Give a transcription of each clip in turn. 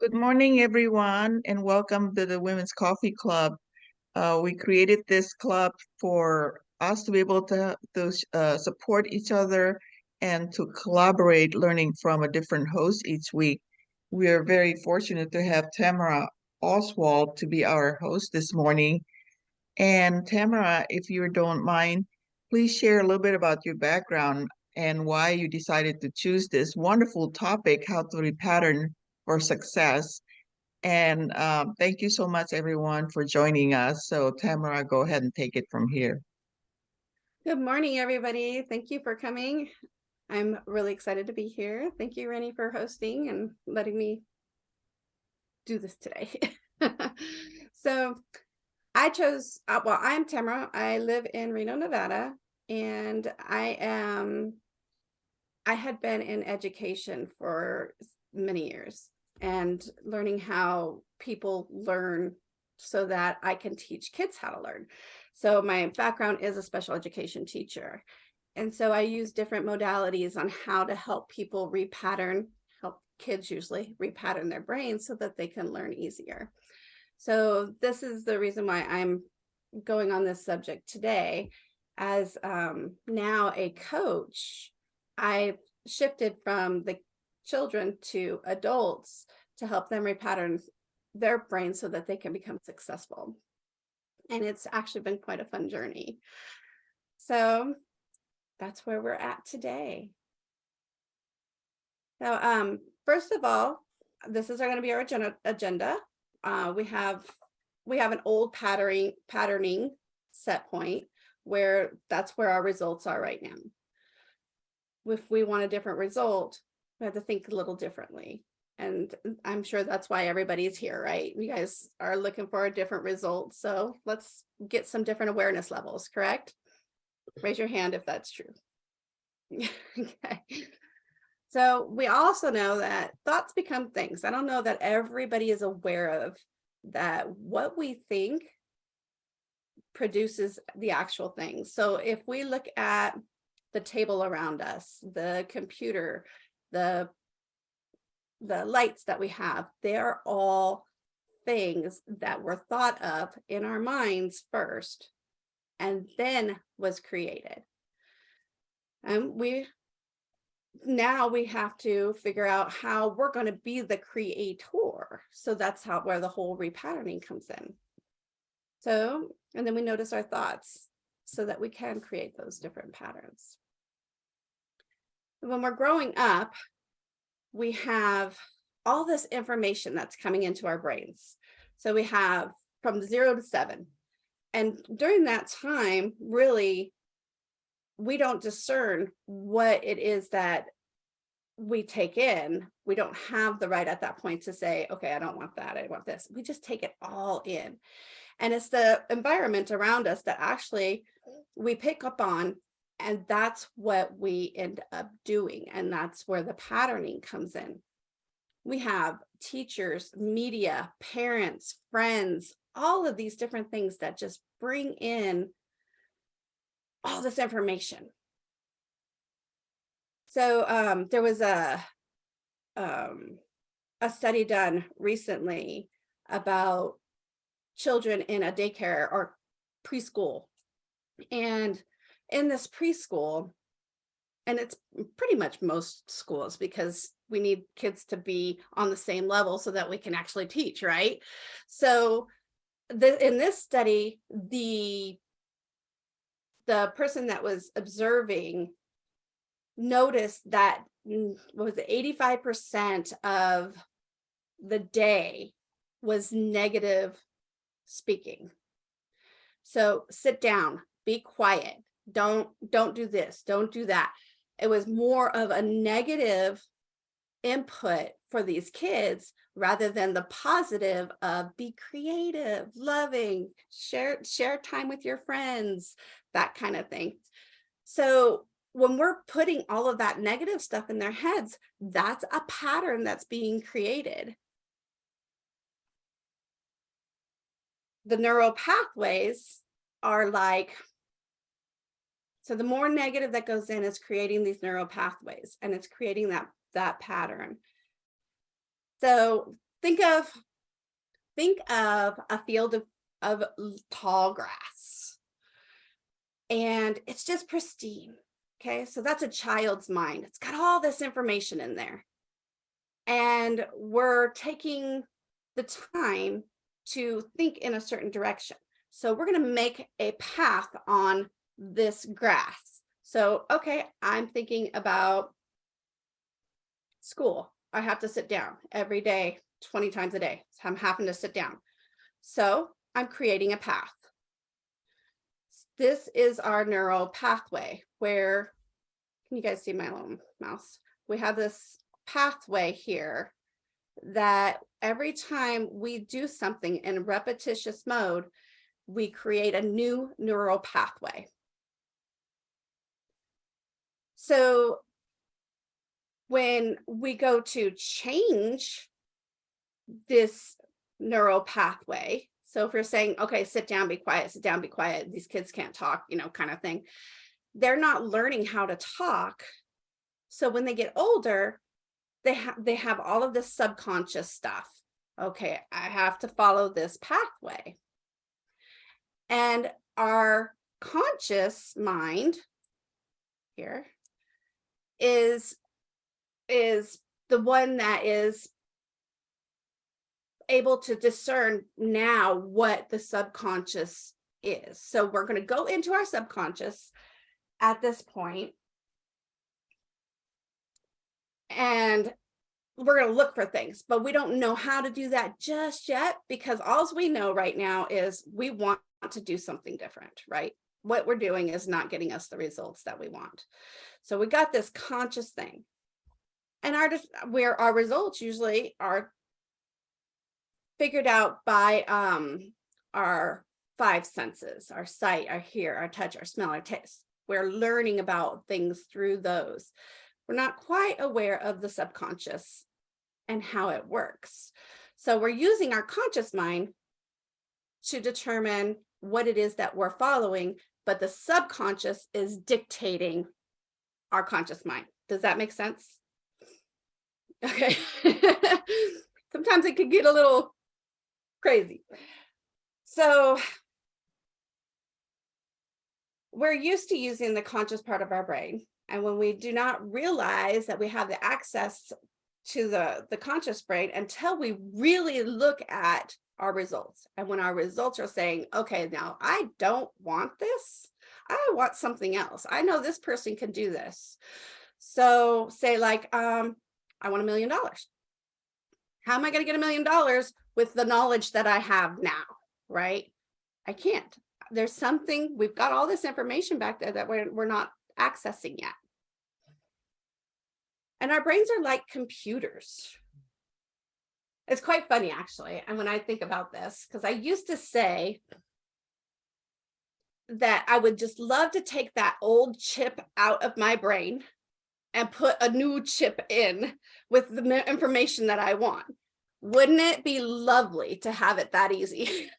Good morning, everyone, and welcome to the Women's Coffee Club. We created this club for us to be able to support each other and to collaborate, learning from a different host each week. We are very fortunate to have Tamara Oswald to be our host this morning. And Tamara, if you don't mind, please share a little bit about your background and why you decided to choose this wonderful topic, how to repattern for success. And thank you so much, everyone, for joining us. So, Tamara, go ahead and take it from here. Good morning, everybody. Thank you for coming. I'm really excited to be here. Thank you, Rennie, for hosting and letting me do this today. So I chose, I'm Tamara. I live in Reno, Nevada, and I had been in education for many years and learning how people learn so that I can teach kids how to learn. So my background is a special education teacher. And so I use different modalities on how to help people repattern, help kids usually repattern their brains so that they can learn easier. So this is the reason why I'm going on this subject today. As now a coach, I shifted from the children to adults to help them repattern their brains so that they can become successful. And it's actually been quite a fun journey. So that's where we're at today. So first of all, this is going to be our agenda. We have an old patterning set point where that's where our results are right now. If we want a different result, we have to think a little differently. And I'm sure that's why everybody's here, right? You guys are looking for a different result. So let's get some different awareness levels, correct? Raise your hand if that's true. Okay. So we also know that thoughts become things. I don't know that everybody is aware of that what we think produces the actual thing. So if we look at the table around us, the computer, the lights that we have, they're all things that were thought of in our minds first and then was created. And now we have to figure out how we're going to be the creator. So that's where the whole repatterning comes in. So, and then we notice our thoughts so that we can create those different patterns. When we're growing up, we have all this information that's coming into our brains. So we have from 0 to 7. And during that time, really, we don't discern what it is that we take in. We don't have the right at that point to say, okay, I don't want that, I want this. We just take it all in. And it's the environment around us that actually we pick up on, and that's what we end up doing. And that's where the patterning comes in. We have teachers, media, parents, friends, all of these different things that just bring in all this information. So there was a study done recently about children in a daycare or preschool. And in this preschool, and it's pretty much most schools because we need kids to be on the same level so that we can actually teach, right? So in this study, the person that was observing noticed that what was it, 85% of the day was negative speaking. So sit down, be quiet, don't do this, don't do that. It was more of a negative input for these kids rather than the positive of be creative, loving, share time with your friends, that kind of thing. So when we're putting all of that negative stuff in their heads, that's a pattern that's being created. The neural pathways are like, so the more negative that goes in is creating these neural pathways, and it's creating that pattern. So think of a field of tall grass, and it's just pristine. Okay, so that's a child's mind. It's got all this information in there. And we're taking the time to think in a certain direction. So we're going to make a path on this grass. So, okay, I'm thinking about school. I have to sit down every day, 20 times a day. So I'm having to sit down. So I'm creating a path. This is our neural pathway where, can you guys see my little mouse? We have this pathway here that every time we do something in repetitious mode, we create a new neural pathway. So when we go to change this neural pathway, so if you're saying, okay, sit down, be quiet, these kids can't talk, kind of thing, they're not learning how to talk. So when they get older, they have all of this subconscious stuff. Okay, I have to follow this pathway. And our conscious mind here is the one that is able to discern now what the subconscious is. So we're going to go into our subconscious at this point, and we're going to look for things, but we don't know how to do that just yet, because all we know right now is we want to do something different, right? What we're doing is not getting us the results that we want. So we got this conscious thing, and our results usually are figured out by our five senses: our sight, our hear, our touch, our smell, our taste. We're learning about things through those. We're not quite aware of the subconscious and how it works. So we're using our conscious mind to determine what it is that we're following, but the subconscious is dictating our conscious mind. Does that make sense? Okay. Sometimes it could get a little crazy. So we're used to using the conscious part of our brain. And when we do not realize that we have the access to the conscious brain until we really look at our results. And when our results are saying, okay, now I don't want this, I want something else. I know this person can do this. So say like, I want $1 million. How am I going to get $1 million with the knowledge that I have now, right? I can't. There's something, we've got all this information back there that we're not accessing yet. And our brains are like computers. It's quite funny, actually. And when I think about this, because I used to say that I would just love to take that old chip out of my brain and put a new chip in with the information that I want. Wouldn't it be lovely to have it that easy?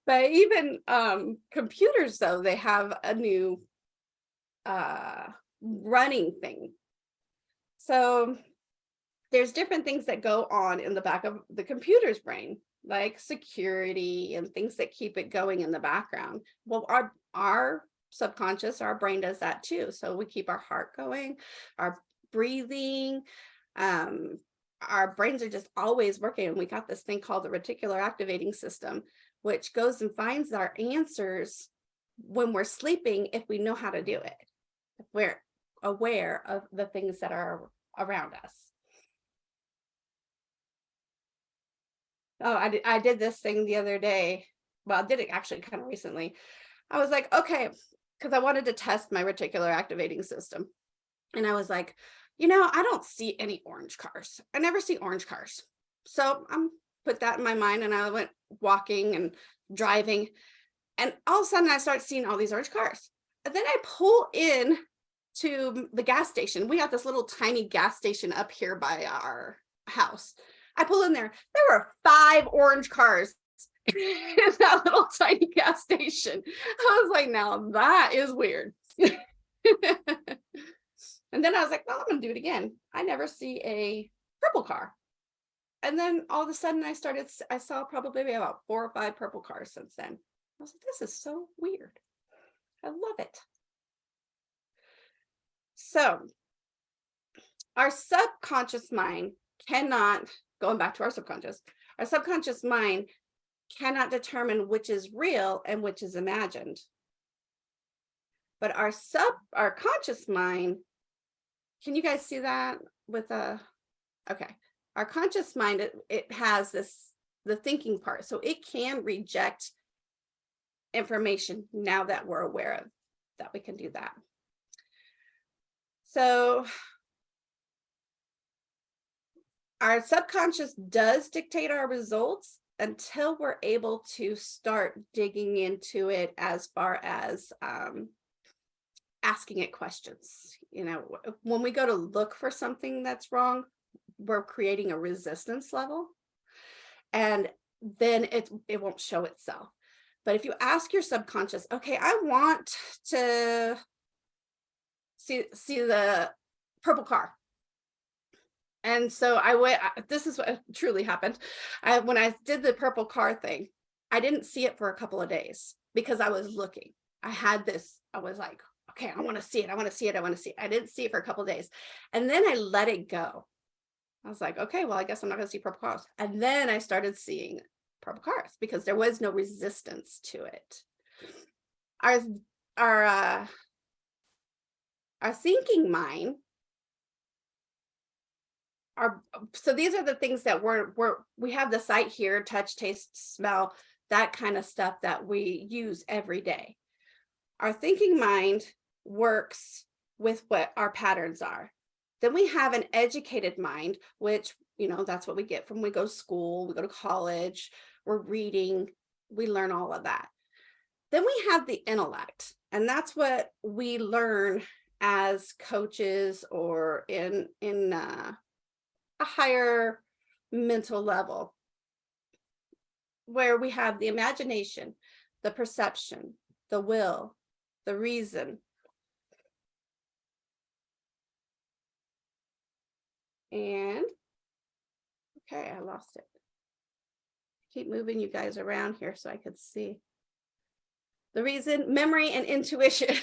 But even computers, though, they have a new running thing. So there's different things that go on in the back of the computer's brain, like security and things that keep it going in the background. Well, our subconscious, our brain does that too. So we keep our heart going, our breathing, our brains are just always working. And we got this thing called the reticular activating system, which goes and finds our answers when we're sleeping if we know how to do it, if we're aware of the things that are around us. Oh, I did this thing the other day. Well, I did it actually kind of recently. I was like, okay, because I wanted to test my reticular activating system. And I was like, I don't see any orange cars. I never see orange cars. So I'm put that in my mind, and I went walking and driving, and all of a sudden I start seeing all these orange cars. And then I pull in to the gas station. We got this little tiny gas station up here by our house. I pull in there. There were 5 orange cars in that little tiny gas station. I was like, now that is weird. And And then I was like, well, I'm going to do it again. I never see a purple car. And then all of a sudden I saw probably about 4 or 5 purple cars since then. I was like, this is so weird. I love it. So our subconscious mind cannot, going back to our subconscious mind cannot determine which is real and which is imagined. But our conscious mind, can you guys see that with okay. Our conscious mind, it has the thinking part. So it can reject information now that we're aware of that we can do that. So our subconscious does dictate our results until we're able to start digging into it as far as asking it questions. You know, when we go to look for something that's wrong, we're creating a resistance level, and then it won't show itself. But if you ask your subconscious, okay, I want to see the purple car. And so I went, this is what truly happened. When I did the purple car thing, I didn't see it for a couple of days because I was looking. I was like, okay, I want to see it. I want to see it. I want to see it. I didn't see it for a couple of days. And then I let it go. I was like, okay, well, I guess I'm not going to see purple cars. And then I started seeing purple cars because there was no resistance to it. Our thinking mind so these are the things that we have the sight, hear, touch, taste, smell, that kind of stuff that we use every day. Our thinking mind works with what our patterns are. Then we have an educated mind, which, you know, that's what we get from we go to school, we go to college, we're reading, we learn all of that. Then we have the intellect, and that's what we learn as coaches or in a higher mental level, where we have the imagination, the perception, the will, the reason. And okay, I lost it. Keep moving you guys around here so I could see. The reason, memory, and intuition.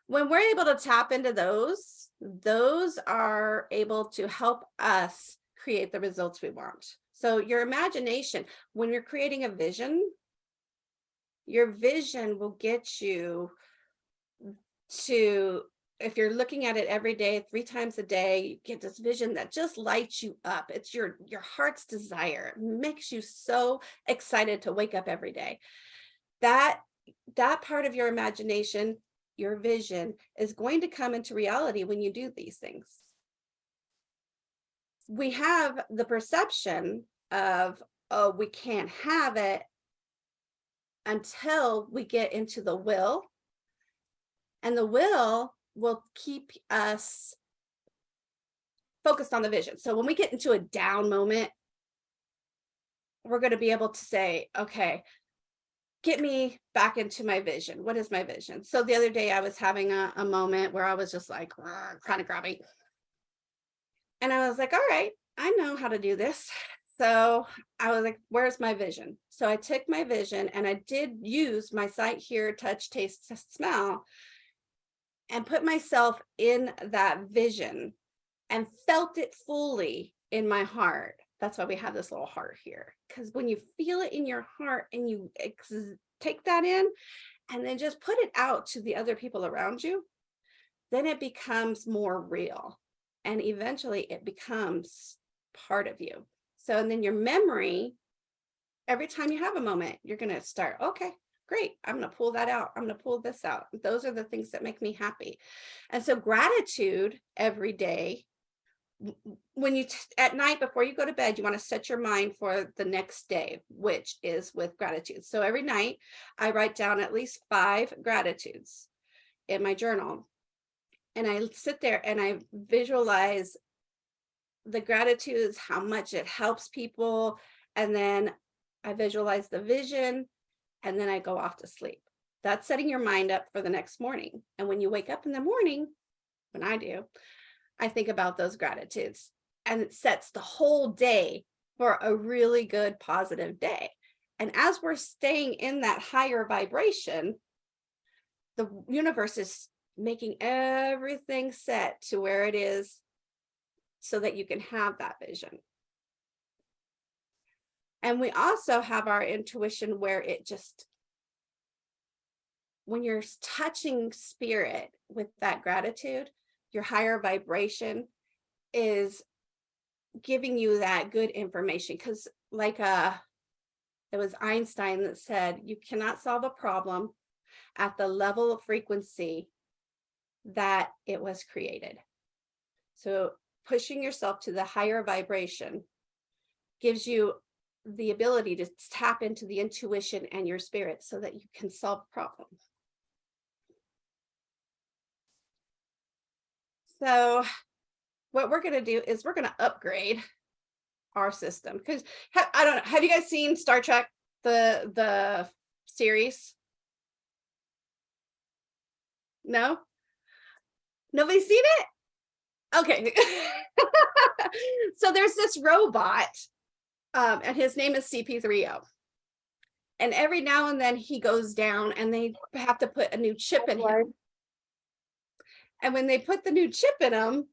When we're able to tap into those are able to help us create the results we want. So your imagination, when you're creating a vision, your vision will get you to, if you're looking at it every day, 3 times a day, you get this vision that just lights you up. It's your heart's desire. It makes you so excited to wake up every day. That part of your imagination, your vision, is going to come into reality when you do these things. We have the perception of, oh, we can't have it until we get into the will. And the will keep us focused on the vision. So when we get into a down moment, we're going to be able to say, okay, get me back into my vision. What is my vision? So the other day I was having a moment where I was just like kind of grabby. And I was like, all right, I know how to do this. So I was like, where's my vision? So I took my vision and I did use my sight, hear, touch, taste, smell, and put myself in that vision and felt it fully in my heart. That's why we have this little heart here, because when you feel it in your heart and you take that in and then just put it out to the other people around you, then it becomes more real. And eventually it becomes part of you. So, and then your memory, every time you have a moment, you're going to start, okay, great, I'm going to pull that out. I'm going to pull this out. Those are the things that make me happy. And so gratitude every day, when you at night before you go to bed, you want to set your mind for the next day, which is with gratitude. So every night I write down at least 5 gratitudes in my journal, and I sit there and I visualize the gratitudes, how much it helps people, and then I visualize the vision, and then I go off to sleep. That's setting your mind up for the next morning. And when you wake up in the morning, when I do, I think about those gratitudes, and it sets the whole day for a really good positive day. And as we're staying in that higher vibration, the universe is making everything set to where it is so that you can have that vision. And we also have our intuition where it just, when you're touching spirit with that gratitude, your higher vibration is giving you that good information. Because like it was Einstein that said, you cannot solve a problem at the level of frequency that it was created. So pushing yourself to the higher vibration gives you the ability to tap into the intuition and your spirit so that you can solve problems. So what we're going to do is we're going to upgrade our system, because I don't know, have you guys seen Star Trek, the series? No? Nobody's seen it? Okay. So there's this robot, and his name is CP3O. And every now and then he goes down and they have to put a new chip in him. And when they put the new chip in him,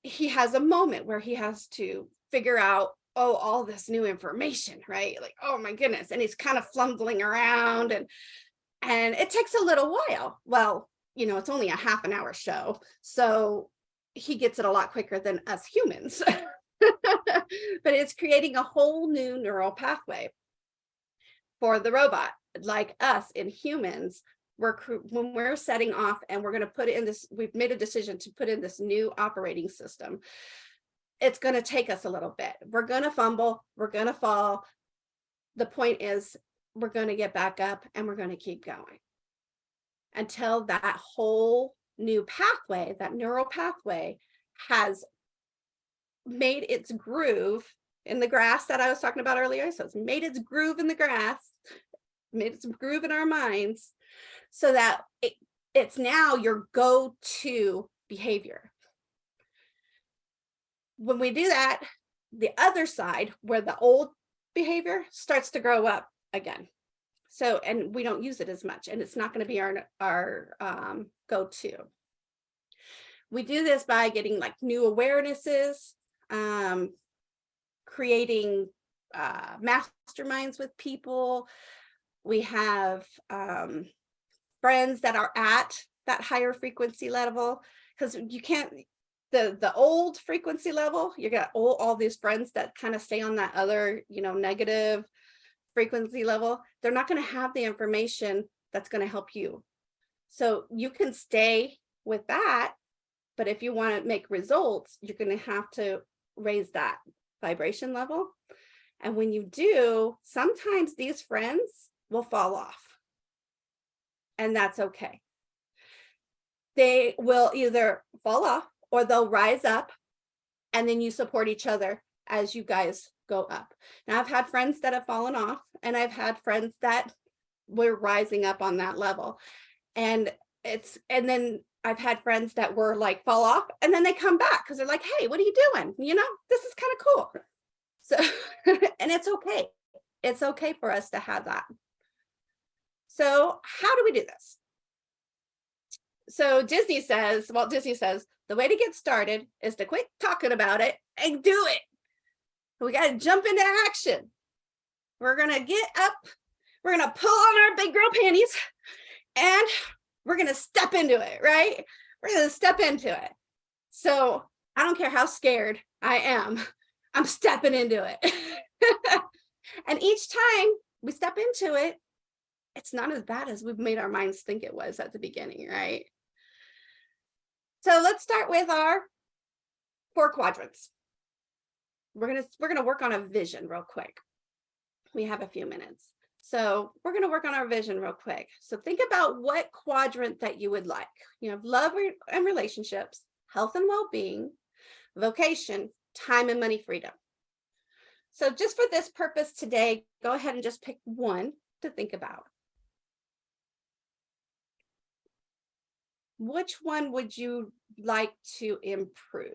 he has a moment where he has to figure out, oh, all this new information, right? Like, oh my goodness. And he's kind of fumbling around, and it takes a little while. Well, it's only a half an hour show, so he gets it a lot quicker than us humans. But it's creating a whole new neural pathway for the robot. Like us in humans, when we're setting off and we're going to put it in this, we've made a decision to put in this new operating system. It's going to take us a little bit. We're going to fumble, we're going to fall. The point is, we're going to get back up and we're going to keep going until that whole new pathway, that neural pathway, has made its groove in the grass that I was talking about earlier. So it's made its groove in the grass, made its groove in our minds, so that it's now your go-to behavior. When we do that, the other side, where the old behavior starts to grow up again. So, and we don't use it as much, and it's not going to be our go-to. We do this by getting like new awarenesses, creating masterminds with people. We have friends that are at that higher frequency level, because you can't, the old frequency level, you got all these friends that kind of stay on that other, negative frequency level. They're not going to have the information that's going to help you. So you can stay with that, but if you want to make results, you're going to have to raise that vibration level. And when you do, sometimes these friends will fall off, and that's okay. They will either fall off or they'll rise up, and then you support each other as you guys go up. Now, I've had friends that have fallen off, and I've had friends that were rising up on that level. And then I've had friends that were like fall off, and then they come back because they're like, hey, what are you doing? This is kind of cool. So, and it's okay. It's okay for us to have that. So how do we do this? So Walt Disney says, the way to get started is to quit talking about it and do it. We got to jump into action. We're going to get up. We're going to pull on our big girl panties, and we're going to step into it, right? We're going to step into it. So I don't care how scared I am, I'm stepping into it. And each time we step into it, it's not as bad as we've made our minds think it was at the beginning, right? So let's start with our 4 quadrants. We're gonna work on a vision real quick. We have a few minutes. So we're gonna work on our vision real quick. So think about what quadrant that you would like. You have love and relationships, health and well-being, vocation, time and money freedom. So just for this purpose today, go ahead and just pick one to think about. which one would you like to improve?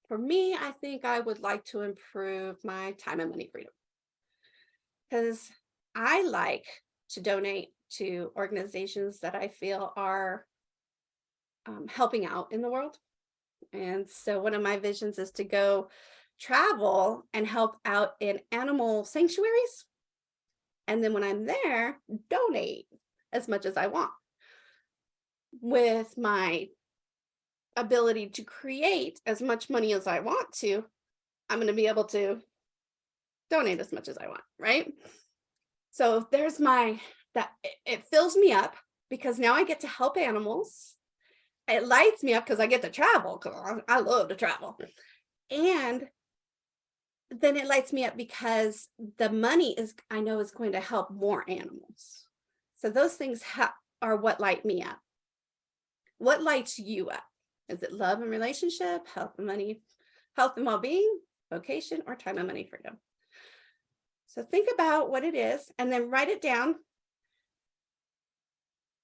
For me, I think I would like to improve my time and money freedom, because I like to donate to organizations that I feel are helping out in the world. And so one of my visions is to go travel and help out in animal sanctuaries. And then when I'm there, donate as much as I want. With my ability to create as much money as I want to, I'm going to be able to donate as much as I want, right? So there's my, that it fills me up because now I get to help animals. It lights me up because I get to travel, because I love to travel. And then it lights me up because the money is, I know, is going to help more animals. So those things are what light me up. What lights you up? Is it love and relationship, health and money, health and well-being, vocation, or time and money freedom? So think about what it is and then write it down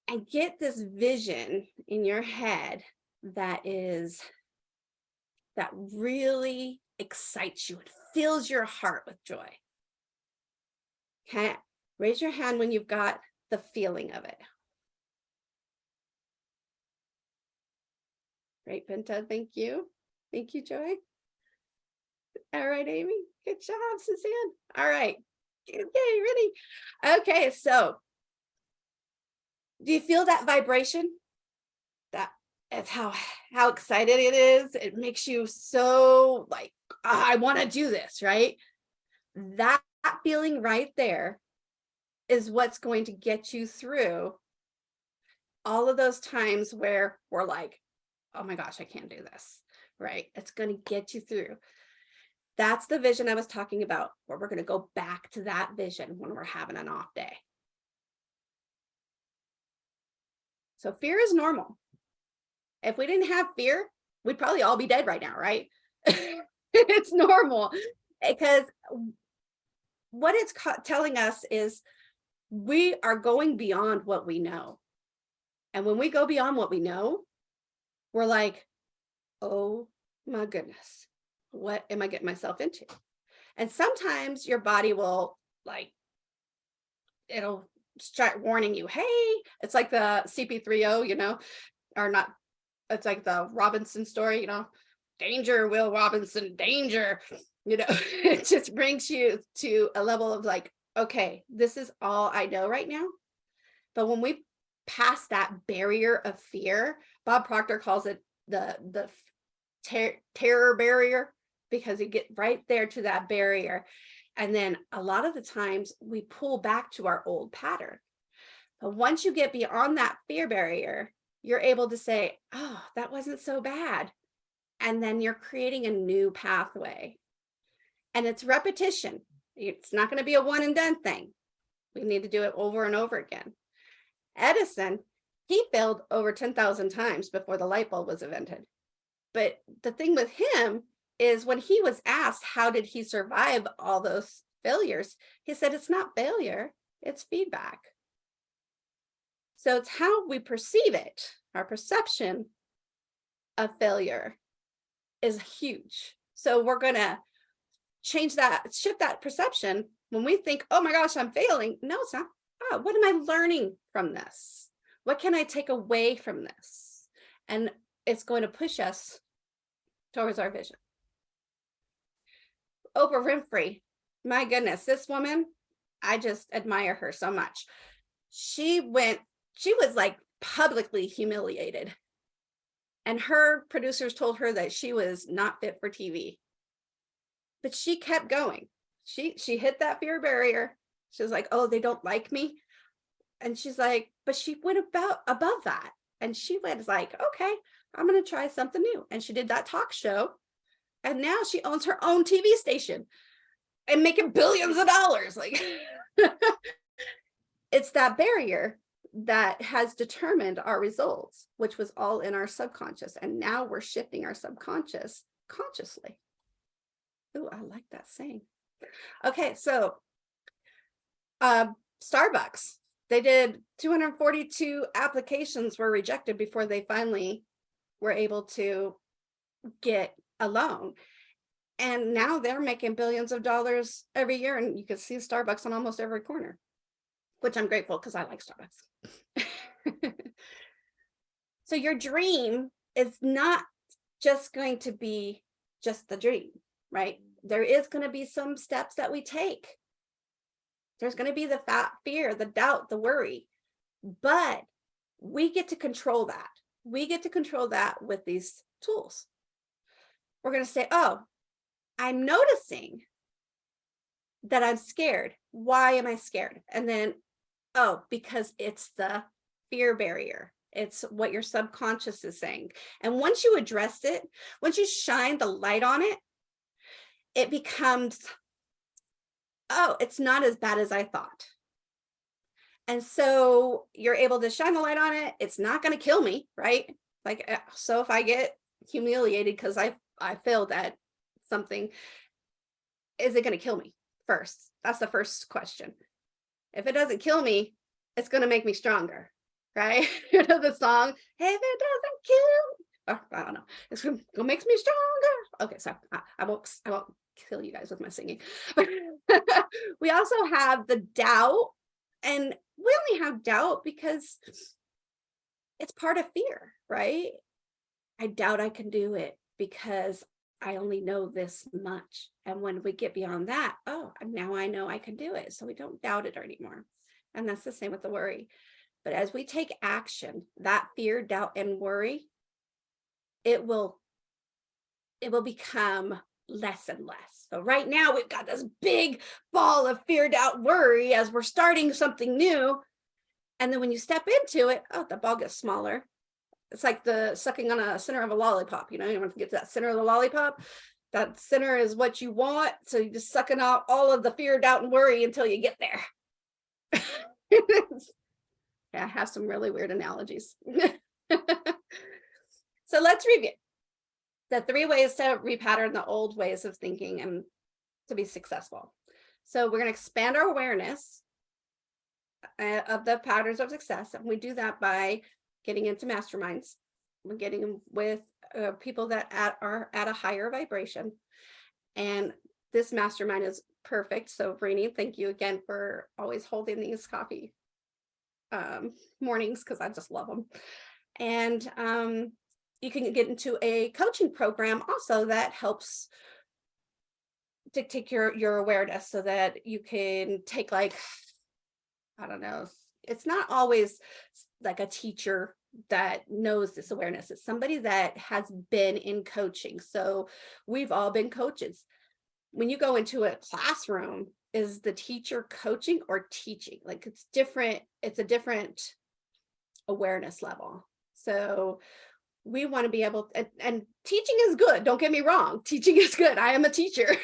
and get this vision in your head that really excites you. It fills your heart with joy. Okay, raise your hand when you've got the feeling of it. Great, Pinta. Thank you. Thank you, Joy. All right, Amy. Good job, Suzanne. All right. Okay, ready? Okay, so do you feel that vibration? That's how excited it is. It makes you so like, I want to do this, right? That feeling right there is what's going to get you through all of those times where we're like, oh my gosh, I can't do this, right? It's going to get you through. That's the vision I was talking about, where we're going to go back to that vision when we're having an off day. So fear is normal. If we didn't have fear, we'd probably all be dead right now, right? It's normal, because what it's telling us is we are going beyond what we know. And when we go beyond what we know, we're like, oh my goodness, what am I getting myself into? And sometimes your body will it'll start warning you, hey, it's like the CP3O, or not, it's like the Robinson story, danger, Will Robinson, danger, it just brings you to a level of like, okay, this is all I know right now. But when we pass that barrier of fear, Bob Proctor calls it the terror barrier, because you get right there to that barrier. And then a lot of the times we pull back to our old pattern. But once you get beyond that fear barrier, you're able to say, oh, that wasn't so bad. And then you're creating a new pathway. And it's repetition. It's not going to be a one and done thing. We need to do it over and over again. Edison, he failed over 10,000 times before the light bulb was invented. But the thing with him is, when he was asked how did he survive all those failures, he said, it's not failure, it's feedback. So it's how we perceive it. Our perception of failure is huge. So we're going to shift that perception. When we think, oh my gosh, I'm failing. No, it's not. Oh, what am I learning from this? What can I take away from this? And it's going to push us towards our vision. Oprah Winfrey, my goodness, this woman, I just admire her so much. She was like publicly humiliated. And her producers told her that she was not fit for TV. But she kept going. She hit that fear barrier. She was like, oh, they don't like me. And she's like, but she went above that. And she was like, okay, I'm going to try something new. And she did that talk show. And now she owns her own TV station and making billions of dollars. Like, it's that barrier that has determined our results, which was all in our subconscious. And now we're shifting our subconscious consciously. Oh, I like that saying. Okay, so Starbucks, They did 242 applications were rejected before they finally were able to get a loan. And now they're making billions of dollars every year, and you can see Starbucks on almost every corner, which I'm grateful because I like Starbucks. So your dream is not just going to be just the dream, right? There is going to be some steps that we take. There's going to be the fear, the doubt, the worry, but we get to control that. We get to control that with these tools. We're going to say, oh, I'm noticing that I'm scared. Why am I scared? And then, oh, because it's the fear barrier. It's what your subconscious is saying. And once you address it, once you shine the light on it, it becomes, oh, it's not as bad as I thought. And so you're able to shine the light on it. It's not going to kill me, right? Like, so if I get humiliated because I failed at something, is it going to kill me first? That's the first question. If it doesn't kill me, it's going to make me stronger, right? You know the song, if it doesn't kill, I don't know, it's going to make me stronger. Okay, so I won't kill you guys with my singing. But we also have the doubt, and we only have doubt because it's part of fear, right? I doubt I can do it because I only know this much. And when we get beyond that, oh, now I know I can do it. So we don't doubt it anymore. And that's the same with the worry. But as we take action, that fear, doubt, and worry, it will become less and less. So right now we've got this big ball of fear, doubt, worry as we're starting something new. And then when you step into it, oh, the ball gets smaller. It's like the sucking on a center of a lollipop. You want to get to that center of the lollipop. That center is what you want. So you're just sucking out all of the fear, doubt, and worry until you get there. Yeah, I have some really weird analogies. So let's review the 3 ways to repattern the old ways of thinking and to be successful. So we're going to expand our awareness of the patterns of success. And we do that by getting into masterminds. We're getting with people that are at a higher vibration. And this mastermind is perfect. So Brainy, thank you again for always holding these coffee mornings, because I just love them. And you can get into a coaching program also that helps to take your awareness so that you can take, like, I don't know, it's not always like a teacher that knows this awareness. It's somebody that has been in coaching. So we've all been coaches. When you go into a classroom, is the teacher coaching or teaching? Like, it's different. It's a different awareness level. So we want to be able to, and teaching is good. Don't get me wrong. Teaching is good. I am a teacher,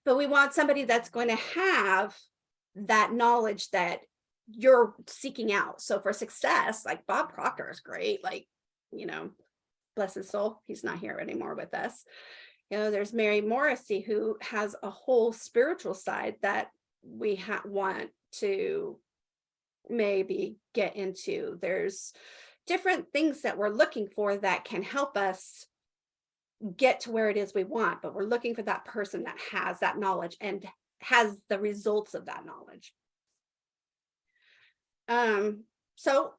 but we want somebody that's going to have that knowledge that you're seeking out. So for success, like Bob Proctor is great. Like, bless his soul. He's not here anymore with us. There's Mary Morrissey, who has a whole spiritual side that we want to maybe get into. There's different things that we're looking for that can help us get to where it is we want, but we're looking for that person that has that knowledge and has the results of that knowledge. So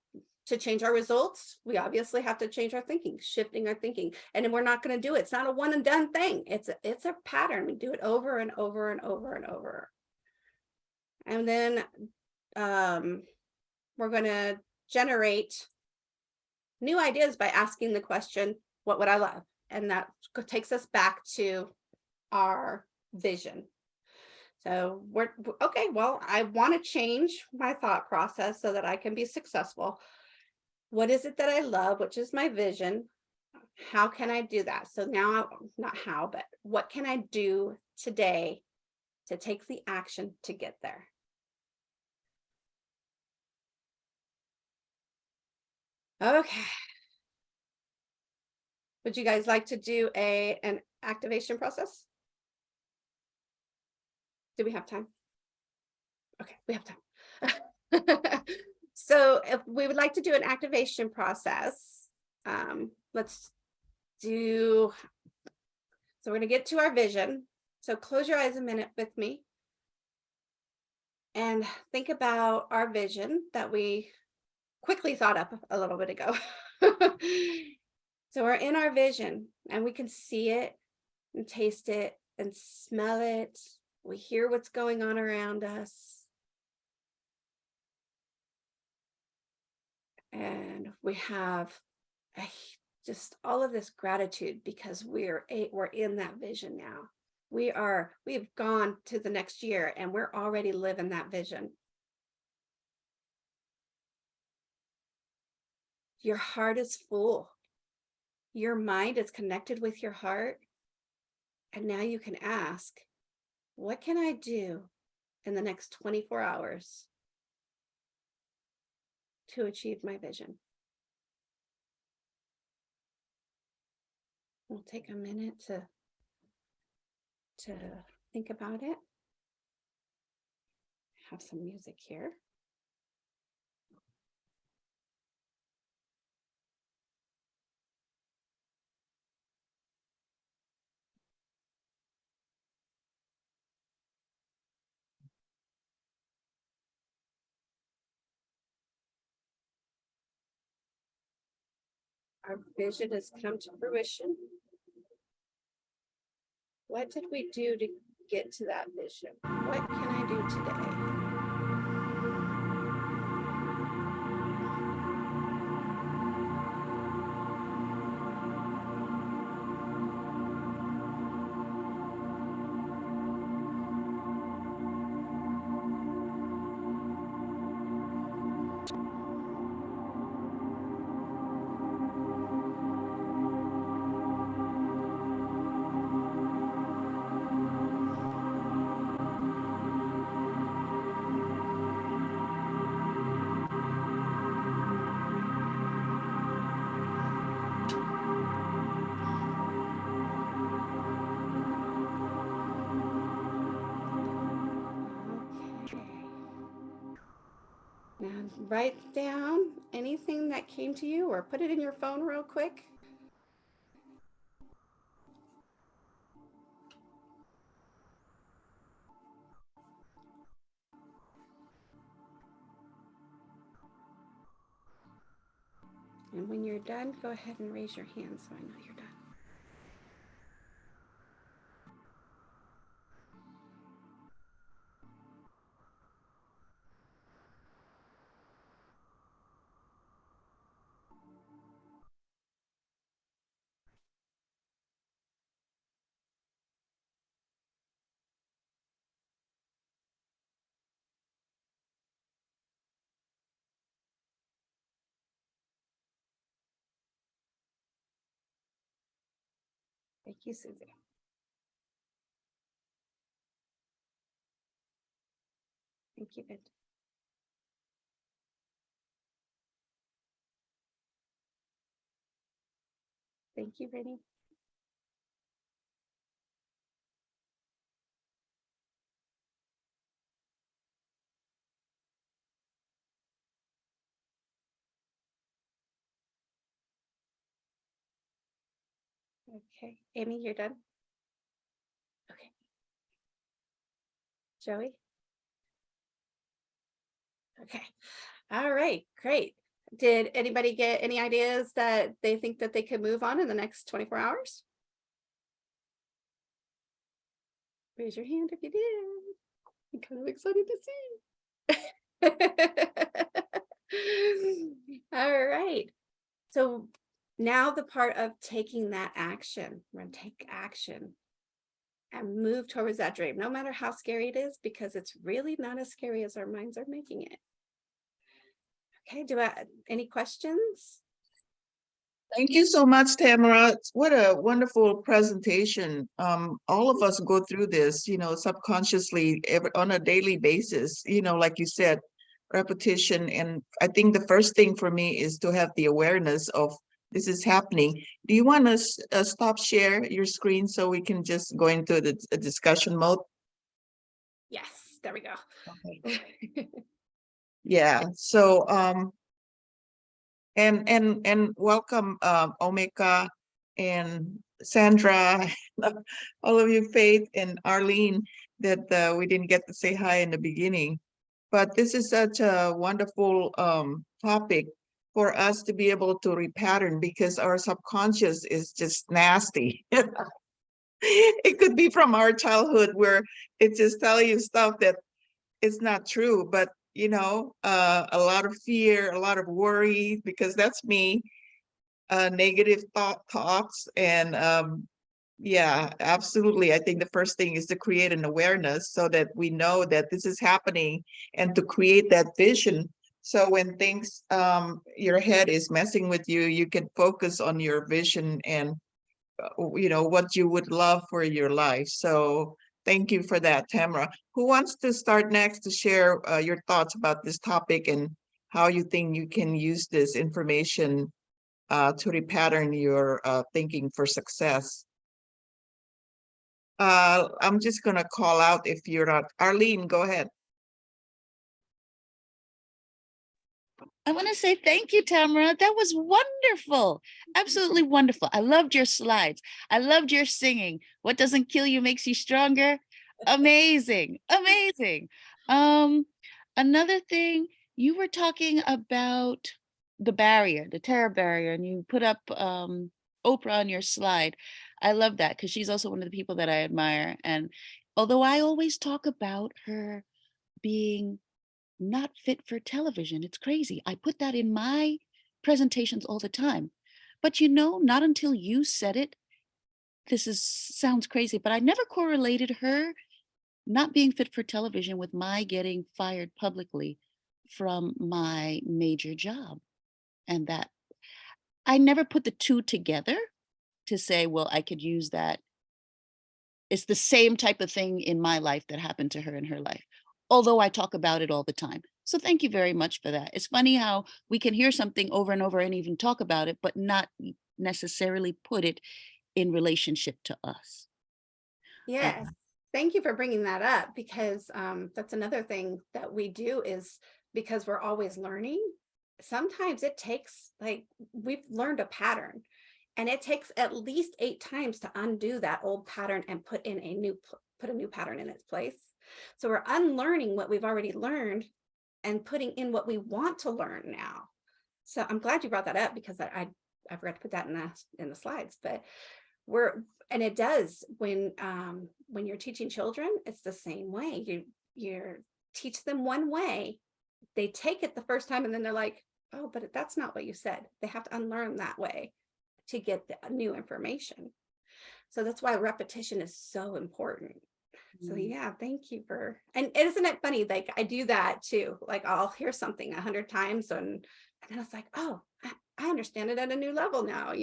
to change our results, we obviously have to change our thinking, shifting our thinking. And we're not going to do it. It's not a one and done thing. It's a pattern. We do it over and over and over and over. And then we're going to generate new ideas by asking the question, what would I love? And that takes us back to our vision. So okay, well, I want to change my thought process so that I can be successful. What is it that I love? Which is my vision? How can I do that? So now, not how, but what can I do today to take the action to get there? Okay. Would you guys like to do an activation process? Do we have time? Okay, we have time. So if we would like to do an activation process, let's do, so we're gonna get to our vision. So close your eyes a minute with me and think about our vision that we quickly thought up a little bit ago. So we're in our vision and we can see it and taste it and smell it. We hear what's going on around us. And we have just all of this gratitude because we're in that vision now. We've gone to the next year and we're already living that vision. Your heart is full. Your mind is connected with your heart. And now you can ask, what can I do in the next 24 hours to achieve my vision? We'll take a minute to think about it. Have some music here. Our vision has come to fruition. What did we do to get to that vision? What can I do today? Now write down anything that came to you or put it in your phone real quick. And when you're done, go ahead and raise your hand so I know you're done. Thank you, Susie. Thank you, Ed. Thank you, Brittany. Okay, Amy, you're done? Okay. Joey? Okay. All right, great. Did anybody get any ideas that they think that they could move on in the next 24 hours? Raise your hand if you did. I'm kind of excited to see. All right. So now the part of taking that action, we're going to take action and move towards that dream, no matter how scary it is, because it's really not as scary as our minds are making it. Okay, any questions? Thank you so much, Tamara. What a wonderful presentation. All of us go through this, subconsciously on a daily basis, like you said, repetition. And I think the first thing for me is to have the awareness of this is happening. Do you want to stop share your screen so we can just go into the discussion mode? Yes, there we go. Okay. Yeah, so and welcome Omeka and Sandra, all of you, Faith and Arlene, that we didn't get to say hi in the beginning. But this is such a wonderful topic for us to be able to repattern, because our subconscious is just nasty. It could be from our childhood where it just tell you stuff that is not true, but a lot of fear, a lot of worry, because that's me, negative thoughts. And yeah, absolutely. I think the first thing is to create an awareness so that we know that this is happening, and to create that vision. So when things, your head is messing with you, you can focus on your vision and what you would love for your life. So thank you for that, Tamara. Who wants to start next to share your thoughts about this topic and how you think you can use this information to repattern your thinking for success? I'm just gonna call out if you're not. Arlene, go ahead. I want to say thank you, Tamara. That was wonderful. Absolutely wonderful. I loved your slides. I loved your singing. What doesn't kill you makes you stronger. Amazing. Amazing. Another thing, you were talking about the barrier, the terror barrier, and you put up Oprah on your slide. I love that because she's also one of the people that I admire. And although I always talk about her being not fit for television. It's crazy. I put that in my presentations all the time. But not until you said it, sounds crazy, but I never correlated her not being fit for television with my getting fired publicly from my major job. And that I never put the two together to say, well, I could use that. It's the same type of thing in my life that happened to her in her life, although I talk about it all the time. So thank you very much for that. It's funny how we can hear something over and over and even talk about it, but not necessarily put it in relationship to us. Yes. Thank you for bringing that up, because that's another thing that we do is because we're always learning. Sometimes it takes, like, we've learned a pattern, and it takes at least 8 times to undo that old pattern and put a new pattern in its place. So we're unlearning what we've already learned and putting in what we want to learn now. So I'm glad you brought that up, because I forgot to put that in the slides. But and it does, when you're teaching children, it's the same way. You teach them one way, they take it the first time, and then they're like, oh, but that's not what you said. They have to unlearn that way to get the new information. So that's why repetition is so important. So yeah, thank you and isn't it funny? Like, I do that too. Like, I'll hear something 100 times and then it's like, oh, I understand it at a new level now,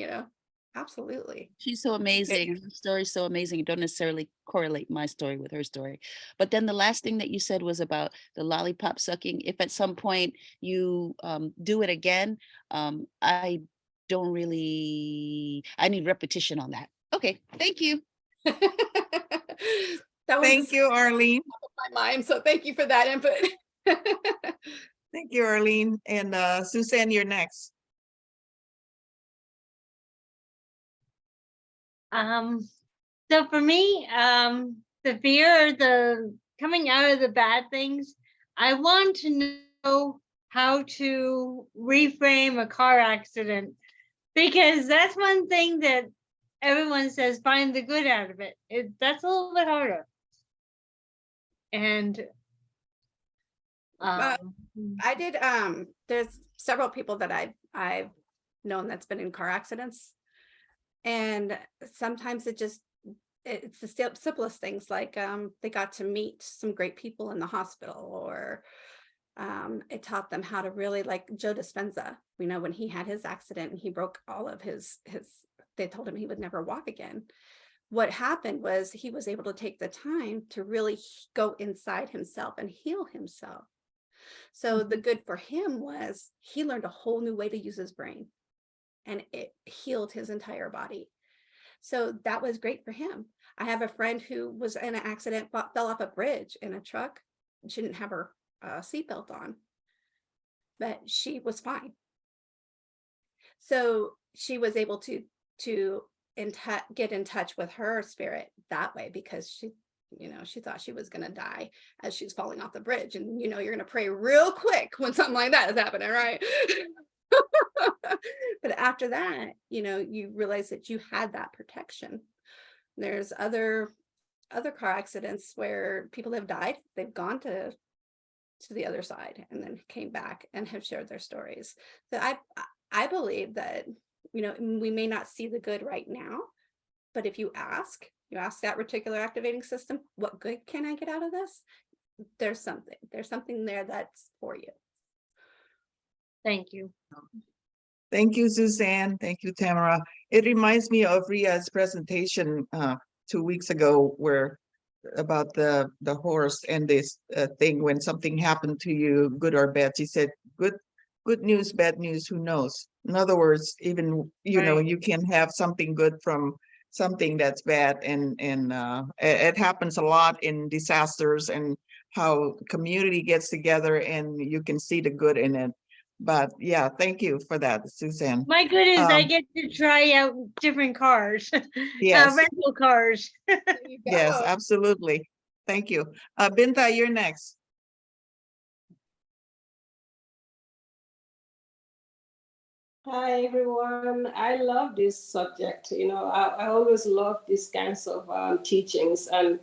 Absolutely. She's so amazing. Her story's so amazing. You don't necessarily correlate my story with her story. But then the last thing that you said was about the lollipop sucking. If at some point you do it again, I don't really, I need repetition on that. Okay, thank you. That was Thank you, Arlene. my mind. So thank you for that input. Thank you, Arlene. And Suzanne, you're next. So for me, the fear, the coming out of the bad things, I want to know how to reframe a car accident, because that's one thing that everyone says, find the good out of it. That's a little bit harder. And I did, there's several people that I've known that's been in car accidents. And sometimes it's the simplest things, like they got to meet some great people in the hospital, or it taught them how to really, like Joe Dispenza, when he had his accident and he broke all of his, they told him he would never walk again. What happened was he was able to take the time to really go inside himself and heal himself. So the good for him was he learned a whole new way to use his brain, and it healed his entire body. So that was great for him. I have a friend who was in an accident, fell off a bridge in a truck, and she didn't have her seatbelt on. but she was fine. So she was able to get in touch with her spirit that way, because she, she thought she was going to die as she's falling off the bridge. And, you're going to pray real quick when something like that is happening, right? But after that, you realize that you had that protection. There's other car accidents where people have died. They've gone to the other side and then came back and have shared their stories. So I believe that, we may not see the good right now, but if you ask that reticular activating system, what good can I get out of this? There's something there that's for you. Thank you. Thank you, Suzanne. Thank you, Tamara. It reminds me of Ria's presentation 2 weeks ago, where about the horse and this thing when something happened to you, good or bad. She said, good news, bad news, who knows? In other words, even Right. you can have something good from something that's bad, and it happens a lot in disasters, and how community gets together and you can see the good in it. But yeah, thank you for that, Suzanne. My goodness, I get to try out different cars, Yes, rental cars. There you yes, go. absolutely. Thank you. Binta, you're next. Hi everyone. I love this subject. I always love these kinds of teachings. And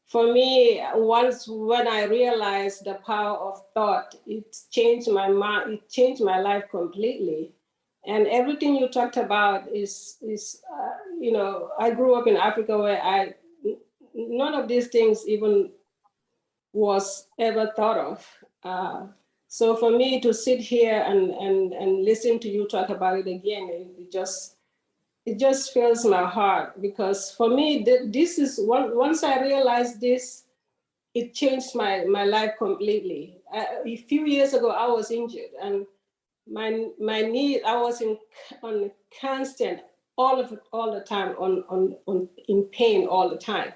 for me, once when I realized the power of thought, it changed my mind. It changed my life completely. And everything you talked about is I grew up in Africa where none of these things even was ever thought of. So for me to sit here and listen to you talk about it again, it just fills my heart, because for me, this is once I realized this, it changed my life completely. A few years ago, I was injured, and my knee, I was on constant, all the time, in pain all the time.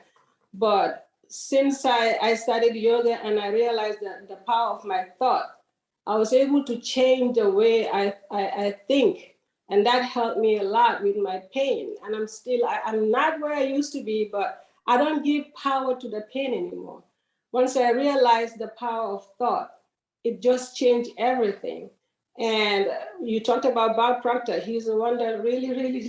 But since I started yoga and I realized that the power of my thought, I was able to change the way I think. And that helped me a lot with my pain. And I'm not where I used to be, but I don't give power to the pain anymore. Once I realized the power of thought, it just changed everything. And you talked about Bob Proctor. He's the one that really, really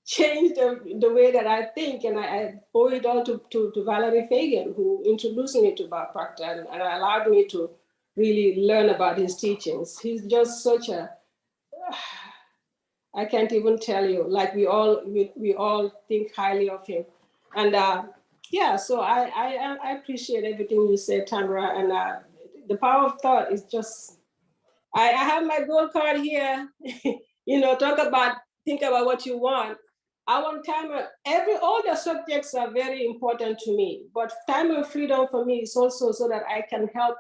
changed the way that I think. And I owe it all to Valerie Fagan, who introduced me to Bob Proctor and allowed me to really learn about his teachings. He's just such I can't even tell you, like we all think highly of him. And yeah, so I appreciate everything you said, Tamara. And the power of thought is just, I have my gold card here. Think about what you want. I want time. All the subjects are very important to me, but time and freedom for me is also so that I can help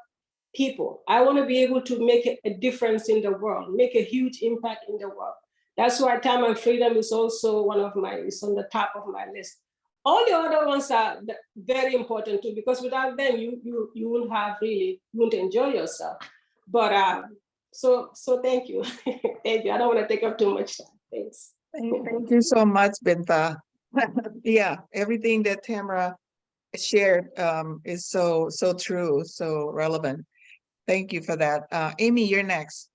people. I want to be able to make a difference in the world, make a huge impact in the world. That's why time and freedom is also it's on the top of my list. All the other ones are very important too, because without them, you won't enjoy yourself. But so thank you. Thank you. I don't want to take up too much time. Thanks. Thank you so much, Binta. Yeah, everything that Tamara shared is so true, so relevant. Thank you for that. Amy, you're next.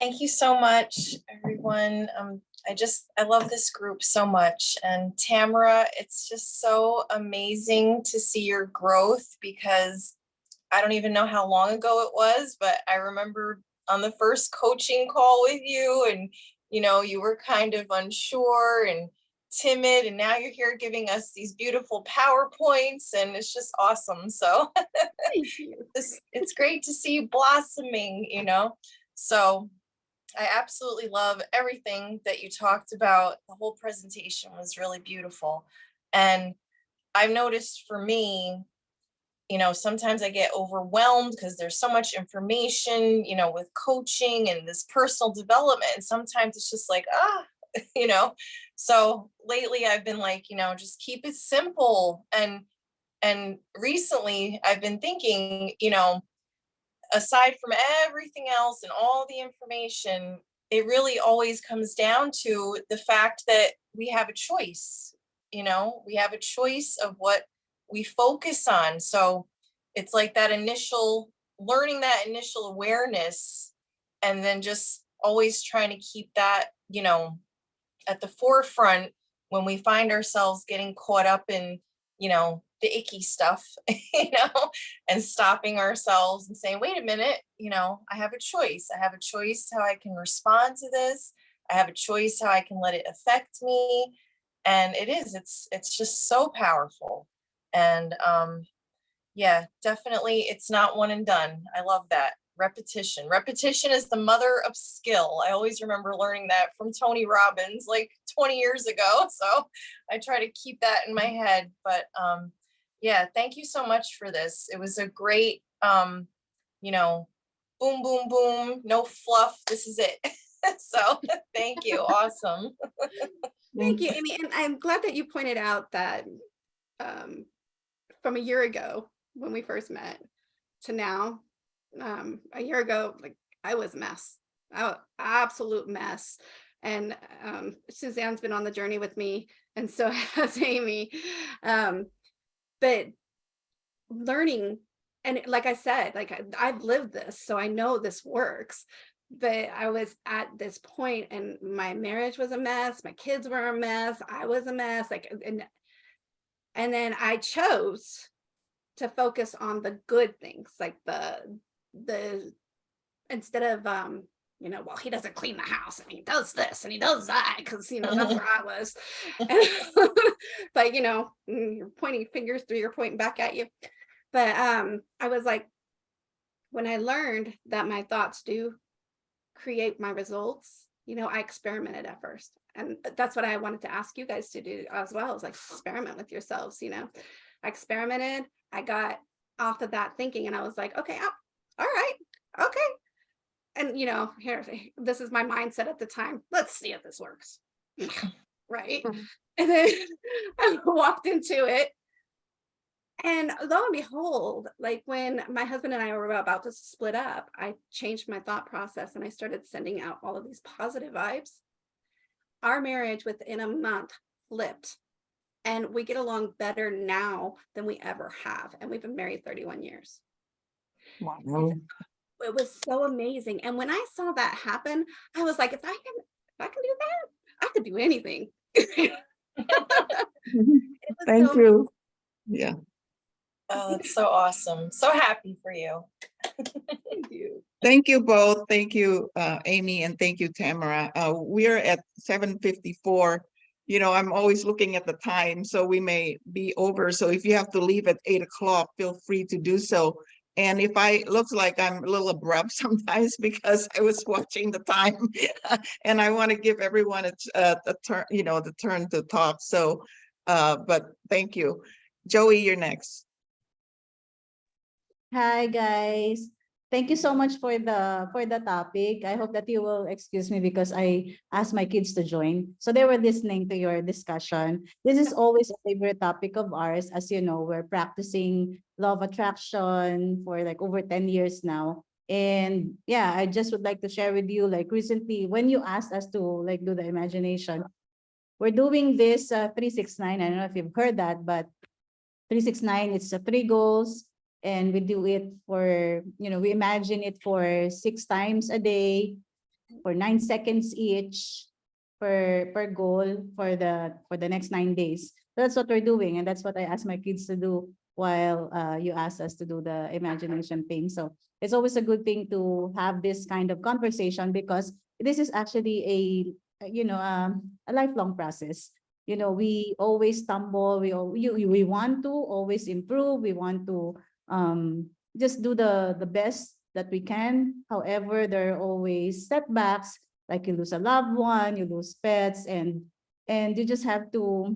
Thank you so much, everyone. I love this group so much. And Tamara, it's just so amazing to see your growth, because I don't even know how long ago it was, but I remember on the first coaching call with you, and you were kind of unsure and timid, and now you're here giving us these beautiful PowerPoints, and it's just awesome. So it's great to see you blossoming, So I absolutely love everything that you talked about. The whole presentation was really beautiful. And I've noticed for me, sometimes I get overwhelmed because there's so much information, with coaching and this personal development. And sometimes it's just like, so lately I've been like, just keep it simple. And And recently I've been thinking, you know, aside from everything else and all the information, it really always comes down to the fact that we have a choice. You know, we have a choice of what we focus on. So it's like that initial learning, that initial awareness, and then just always trying to keep that, you know, at the forefront when we find ourselves getting caught up in, you know, the icky stuff, you know, and stopping ourselves and saying, wait a minute, you know, I have a choice. I have a choice how I can respond to this. I have a choice how I can let it affect me. And it's just so powerful. And yeah, definitely it's not one and done. I love that. Repetition. Repetition is the mother of skill. I always remember learning that from Tony Robbins like 20 years ago. So I try to keep that in my head. But yeah, thank you so much for this. It was a great, you know, boom, boom, boom, no fluff. This is it. So thank you. Awesome. Thank you, Amy. And I'm glad that you pointed out that from a year ago when we first met to now, a year ago, like I was a mess, absolute mess. And Suzanne's been on the journey with me, and so has Amy. But learning, and like I said, like I've lived this, so I know this works. But I was at this point and my marriage was a mess, my kids were a mess, I was a mess, like, and then I chose to focus on the good things, like the instead of you know, well, he doesn't clean the house and he does this and he does that, because you know that's where I was. But you know, you're pointing fingers through, you're pointing back at you. But I was like, when I learned that my thoughts do create my results, you know, I experimented at first. And that's what I wanted to ask you guys to do as well, is like experiment with yourselves, you know. I experimented, I got off of that thinking and I was like, okay, all right, okay. And you know, here, this is my mindset at the time. Let's see if this works. Right. And then I walked into it. And lo and behold, like when my husband and I were about to split up, I changed my thought process and I started sending out all of these positive vibes. Our marriage within a month flipped, and we get along better now than we ever have. And we've been married 31 years. Wow. It was so amazing. And when I saw that happen, I was like, if I can do that, I could do anything. It was Thank so you. Yeah. Oh, that's so awesome. So happy for you. Thank you. Thank you both. Thank you, Amy, and thank you, Tamara. We're at 7:54. You know, I'm always looking at the time, so we may be over. So if you have to leave at 8 o'clock, feel free to do so. And if I looks like I'm a little abrupt sometimes because I was watching the time and I want to give everyone a turn, you know, the turn to talk. So, but thank you. Joey, you're next. Hi guys. Thank you so much for the topic. I hope that you will excuse me because I asked my kids to join. So they were listening to your discussion. This is always a favorite topic of ours. As you know, we're practicing law of attraction for like over 10 years now. And yeah, I just would like to share with you, like recently when you asked us to like do the imagination, we're doing this 369. I don't know if you've heard that, but 369, it's 3 goals. And we do it for, you know, we imagine it for 6 times a day, for 9 seconds each per goal for the next 9 days. So that's what we're doing. And that's what I asked my kids to do while you asked us to do the imagination thing. So it's always a good thing to have this kind of conversation because this is actually you know, a lifelong process. You know, we always stumble, we want to always improve, we want to just do the best that we can. However, there are always setbacks, like you lose a loved one, you lose pets, and you just have to,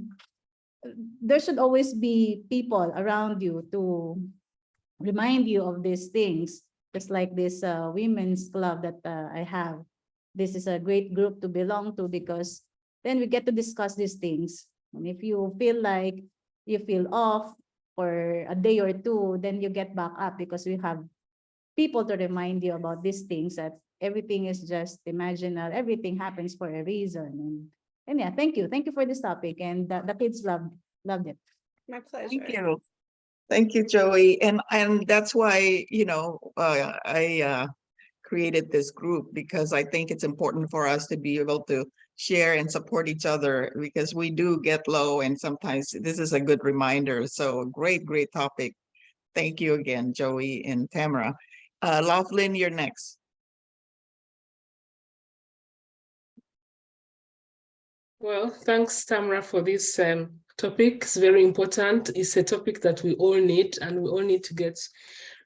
there should always be people around you to remind you of these things. Just like this women's club that I have. This is a great group to belong to because then we get to discuss these things. And if you feel like you feel off, for a day or two, then you get back up because we have people to remind you about these things, that everything is just imaginary, everything happens for a reason. And yeah, thank you. Thank you for this topic. And the kids loved it. My pleasure. Thank you. Thank you, Joey. And that's why, I created this group, because I think it's important for us to be able to share and support each other, because we do get low, and sometimes this is a good reminder. So great topic. Thank you again, Joey and Tamara. Laughlin, you're next. Well, thanks, Tamara, for this topic. It's very important. It's a topic that we all need, and we all need to get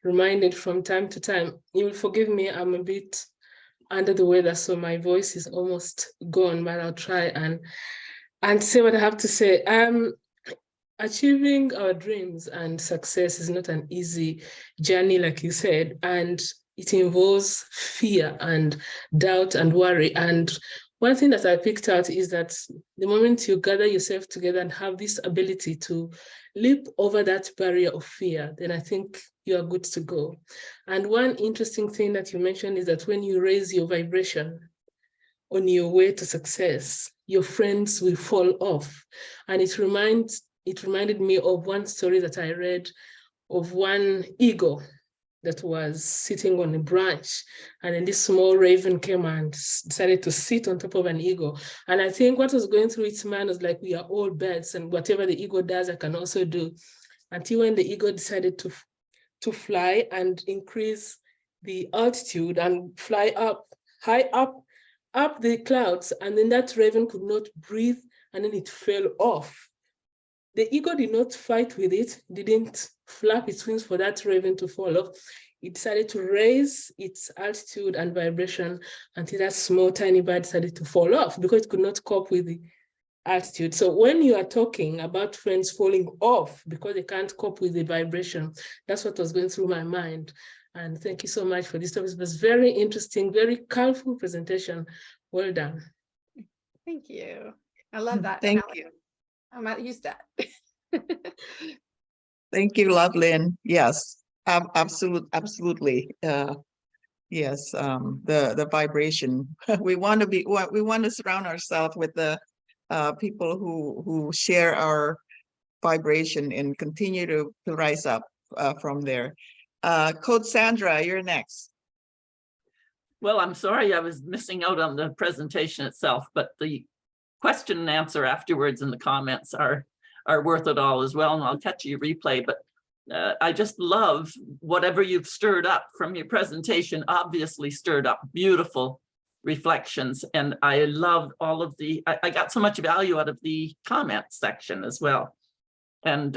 reminded from time to time. You will forgive me, I'm a bit under the weather, so my voice is almost gone, but I'll try and say what I have to say. Achieving our dreams and success is not an easy journey, like you said, and it involves fear and doubt and worry. And one thing that I picked out is that the moment you gather yourself together and have this ability to leap over that barrier of fear, then I think you are good to go. And one interesting thing that you mentioned is that when you raise your vibration on your way to success, your friends will fall off. And it reminded me of one story that I read of one eagle that was sitting on a branch, and then this small raven came and decided to sit on top of an eagle. And I think what was going through its mind was like, we are all birds, and whatever the eagle does, I can also do. Until when the eagle decided to fly and increase the altitude and fly up, high up the clouds, and then that raven could not breathe, and then it fell off. The eagle did not fight with it, didn't flap its wings for that raven to fall off. It decided to raise its altitude and vibration until that small tiny bird decided to fall off because it could not cope with the altitude. So when you are talking about friends falling off because they can't cope with the vibration, that's what was going through my mind. And thank you so much for this topic. It was very interesting, very colorful presentation. Well done. Thank you. I love that. Thank you. I might use that. Thank you, Lovelyn. Yes, absolutely. Yes, the vibration. We want to surround ourselves with the people who share our vibration and continue to rise up from there. Coach Sandra, you're next. Well, I'm sorry I was missing out on the presentation itself, but the question and answer afterwards in the comments are worth it all as well. And I'll catch you replay, but I just love whatever you've stirred up from your presentation, obviously stirred up beautiful reflections. And I love all of I got so much value out of the comments section as well. And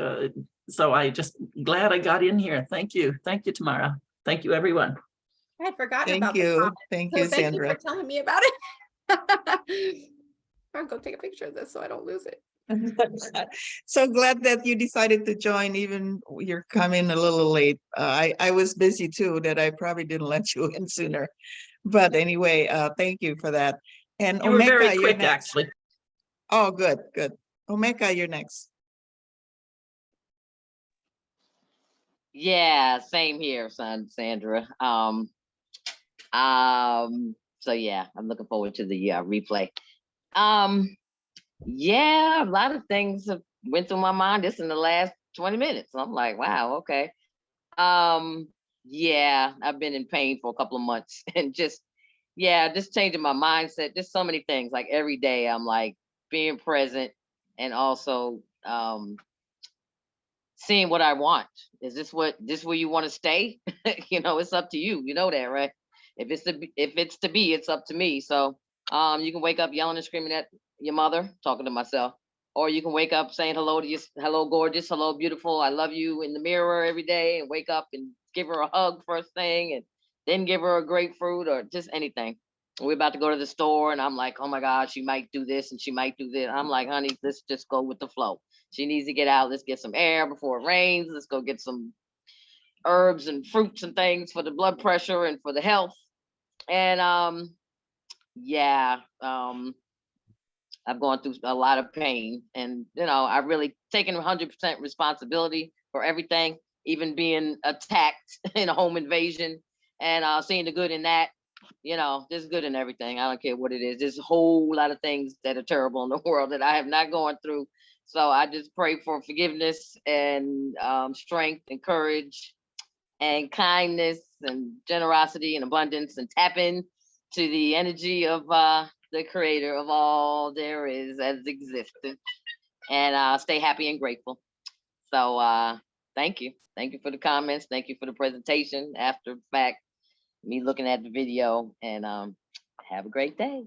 so I just glad I got in here. Thank you. Thank you, Tamara. Thank you, everyone. I had forgotten Thank about you. the comments. Thank So you, thank Sandra. you for telling me about it. I'll go take a picture of this so I don't lose it. So glad that you decided to join, even you're coming a little late. I was busy too, that I probably didn't let you in sooner. But anyway, thank you for that. And You were very Omeka, you're quick, next. actually. Oh, good. Omeka, you're next. Yeah, same here, Sandra. So yeah, I'm looking forward to the replay. Yeah, a lot of things have went through my mind just in the last 20 minutes. I'm like, wow, okay. Yeah, I've been in pain for a couple of months and just changing my mindset, just so many things. Like every day I'm like being present and also seeing what I want. Is this where you want to stay? It's up to you. You know that, right? If it's to be, it's up to me. So you can wake up yelling and screaming at your mother, talking to myself, or you can wake up saying hello to you, hello gorgeous, hello beautiful, I love you in the mirror every day, and wake up and give her a hug first thing, and then give her a grapefruit or just anything. We're about to go to the store, and I'm like, oh my God, she might do this and she might do this. I'm like, honey, let's just go with the flow. She needs to get out. Let's get some air before it rains. Let's go get some herbs and fruits and things for the blood pressure and for the health. And I've gone through a lot of pain, and I've really taken 100% responsibility for everything, even being attacked in a home invasion, and seeing the good in that. You know, there's good in everything. I don't care what it is. There's a whole lot of things that are terrible in the world that I have not gone through. So I just pray for forgiveness and strength and courage and kindness and generosity and abundance, and tap in to the energy of the creator of all there is as existence, and stay happy and grateful. So thank you. Thank you for the comments. Thank you for the presentation after the fact, me looking at the video, and have a great day.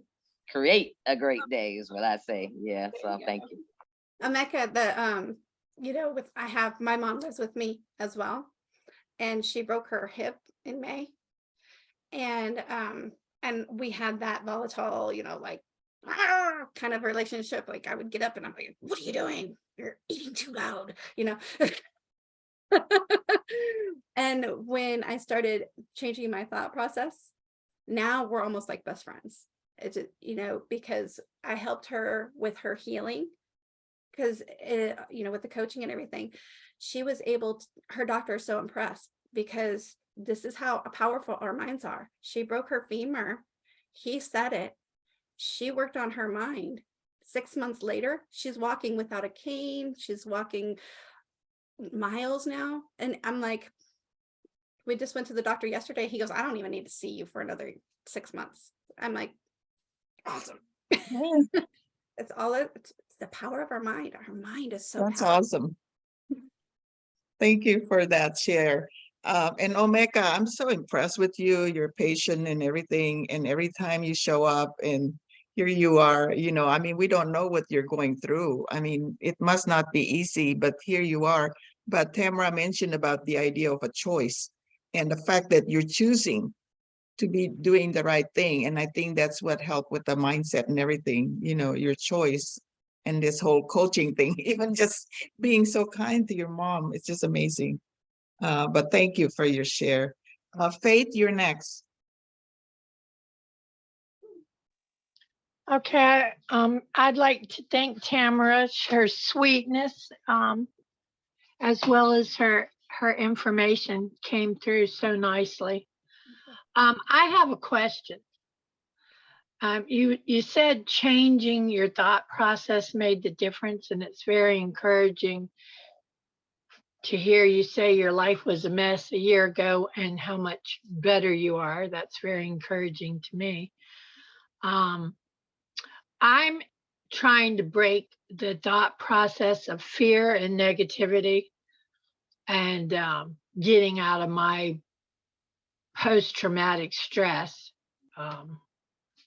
Create a great day is what I say. Yeah, so thank you. Emeka, you know, my mom lives with me as well, and she broke her hip in May, and we had that volatile, you know, like kind of relationship. Like I would get up and I'm like, what are you doing? You're eating too loud, you know. And when I started changing my thought process, now we're almost like best friends. It's, you know, because I helped her with her healing, because you know, with the coaching and everything, she was able to, her doctor is so impressed, because this is how powerful our minds are. She broke her femur. He said it. She worked on her mind. 6 months later, she's walking without a cane. She's walking miles now. And I'm like, we just went to the doctor yesterday. He goes, I don't even need to see you for another 6 months. I'm like, awesome. It's the power of our mind. Our mind is so That's powerful. awesome. Thank you for that share. And Omeka, I'm so impressed with you, your patient and everything. And every time you show up and here you are, you know, I mean, we don't know what you're going through. I mean, it must not be easy, but here you are. But Tamara mentioned about the idea of a choice and the fact that you're choosing to be doing the right thing. And I think that's what helped with the mindset and everything, you know, your choice and this whole coaching thing, even just being so kind to your mom. It's just amazing. But thank you for your share. Faith, you're next. Okay, I'd like to thank Tamara, her sweetness, as well as her information came through so nicely. I have a question. You said changing your thought process made the difference, and it's very encouraging to hear you say your life was a mess a year ago and how much better you are. That's very encouraging to me. I'm trying to break the thought process of fear and negativity, and getting out of my post-traumatic stress,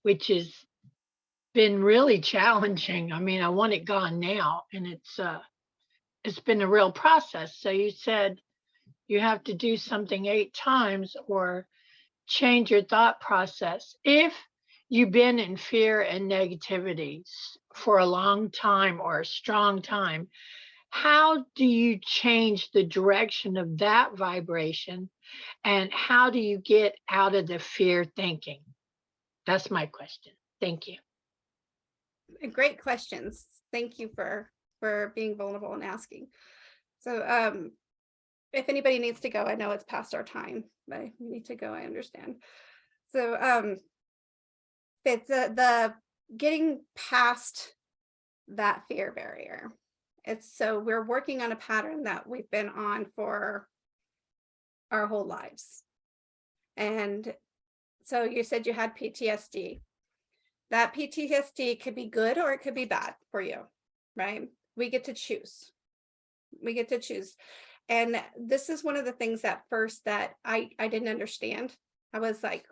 which has been really challenging. I mean, I want it gone now, and it's been a real process. So you said you have to do something 8 times or change your thought process. If you've been in fear and negativity for a long time or a strong time, how do you change the direction of that vibration? And how do you get out of the fear thinking? That's my question. Thank you. Great questions. Thank you for being vulnerable and asking. So if anybody needs to go, I know it's past our time, but we need to go, I understand. So it's the getting past that fear barrier. So we're working on a pattern that we've been on for our whole lives. And so you said you had PTSD. That PTSD could be good or it could be bad for you, right? We get to choose. We get to choose. And this is one of the things at first that I didn't understand. I was like,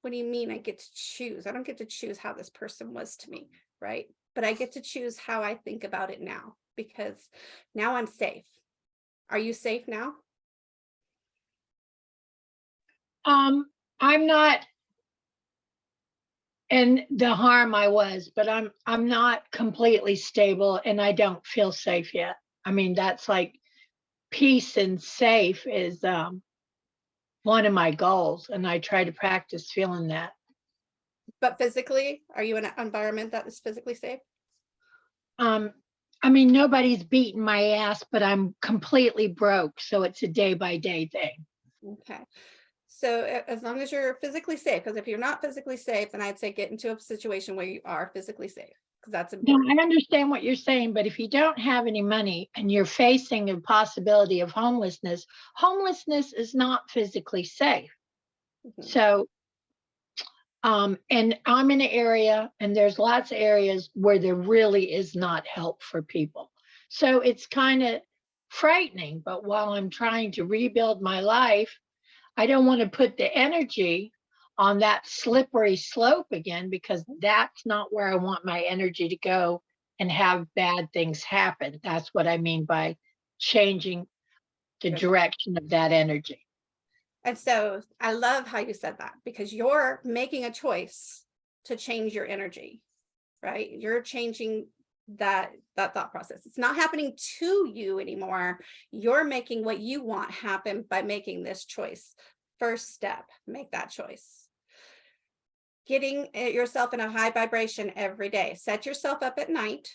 what do you mean I get to choose? I don't get to choose how this person was to me, right? But I get to choose how I think about it now, because now I'm safe. Are you safe now? I'm not in the harm I was, but I'm not completely stable, and I don't feel safe yet. I mean, that's like peace and safe is one of my goals, and I try to practice feeling that. But physically, are you in an environment that is physically safe? I mean, nobody's beating my ass, but I'm completely broke. So it's a day by day thing. Okay. So as long as you're physically safe, because if you're not physically safe, then I'd say get into a situation where you are physically safe, because that's No, important. I understand what you're saying, but if you don't have any money and you're facing a possibility of homelessness, homelessness is not physically safe. Mhm. So, and I'm in an area and there's lots of areas where there really is not help for people. So it's kind of frightening, but while I'm trying to rebuild my life, I don't want to put the energy on that slippery slope again, because that's not where I want my energy to go and have bad things happen. That's what I mean by changing the Good. direction of that energy. And so I love how you said that, because you're making a choice to change your energy, right? You're changing that thought process. It's not happening to you anymore. You're making what you want happen by making this choice. First step, make that choice. Getting yourself in a high vibration every day. Set yourself up at night.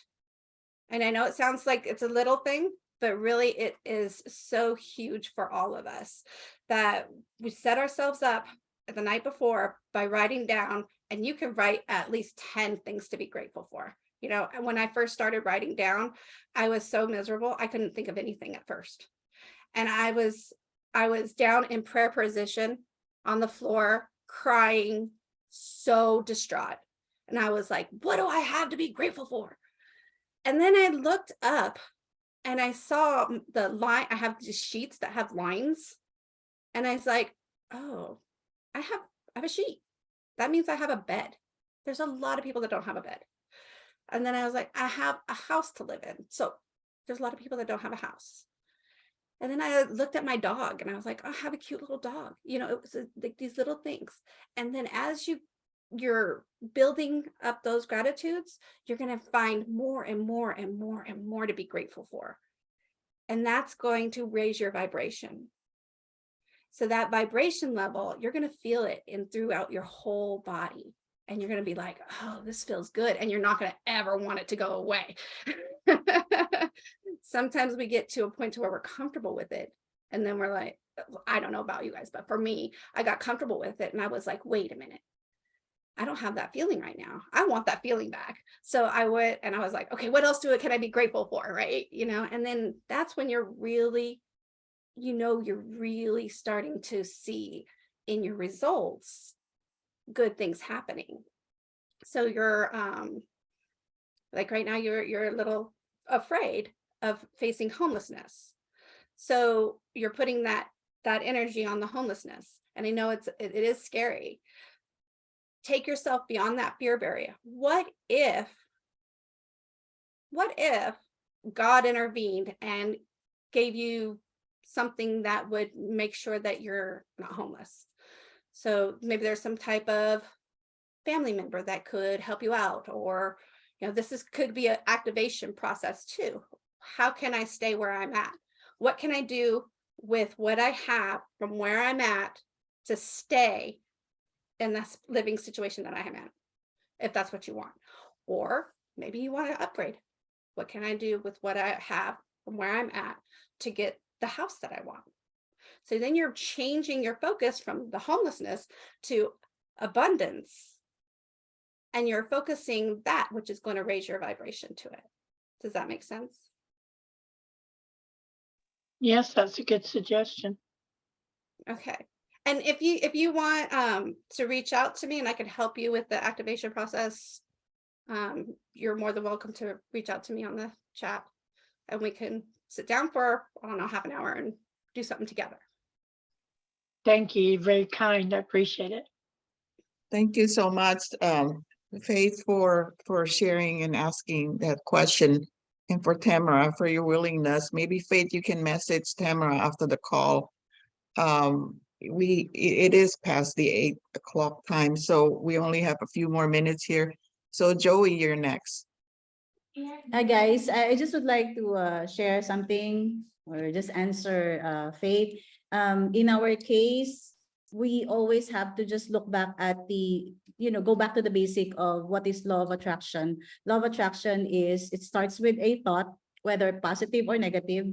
And I know it sounds like it's a little thing, but really it is so huge for all of us, that we set ourselves up the night before by writing down, and you can write at least 10 things to be grateful for. You know, and when I first started writing down, I was so miserable. I couldn't think of anything at first. And I was down in prayer position on the floor, crying, so distraught. And I was like, what do I have to be grateful for? And then I looked up and I saw the line. I have these sheets that have lines. And I was like, oh, I have a sheet. That means I have a bed. There's a lot of people that don't have a bed. And then I was like, I have a house to live in. So there's a lot of people that don't have a house. And then I looked at my dog and I was like, oh, I have a cute little dog. You know, it was like these little things. And then as you're building up those gratitudes, you're going to find more and more and more and more to be grateful for. And that's going to raise your vibration. So that vibration level, you're going to feel it in throughout your whole body. And you're going to be like, oh, this feels good. And you're not going to ever want it to go away. Sometimes we get to a point to where we're comfortable with it. And then we're like, I don't know about you guys, but for me, I got comfortable with it. And I was like, wait a minute. I don't have that feeling right now. I want that feeling back. So I went and I was like, okay, what else can I be grateful for? Right. You know, and then that's when you're really, you're really starting to see in your results good things happening. So you're like right now you're a little afraid of facing homelessness. So you're putting that energy on the homelessness. And I know it is scary. Take yourself beyond that fear barrier. What if God intervened and gave you something that would make sure that you're not homeless? So maybe there's some type of family member that could help you out, or this could be an activation process too. How can I stay where I'm at? What can I do with what I have from where I'm at to stay in this living situation that I am in, if that's what you want? Or maybe you want to upgrade. What can I do with what I have from where I'm at to get the house that I want? So then you're changing your focus from the homelessness to abundance. And you're focusing that, which is going to raise your vibration to it. Does that make sense? Yes, that's a good suggestion. Okay. And if you want to reach out to me and I can help you with the activation process, you're more than welcome to reach out to me on the chat, and we can sit down for, I don't know, half an hour and do something together. Thank you. You're very kind. I appreciate it. Thank you so much, Faith, for sharing and asking that question, and for Tamara for your willingness. Maybe Faith, you can message Tamara after the call. It is past the 8 o'clock time, so we only have a few more minutes here. So Joey, you're next. Hi guys, I just would like to share something or just answer Faith. In our case, we always have to just look back at the, go back to the basic of what is law of attraction. Law of attraction is, it starts with a thought, whether positive or negative,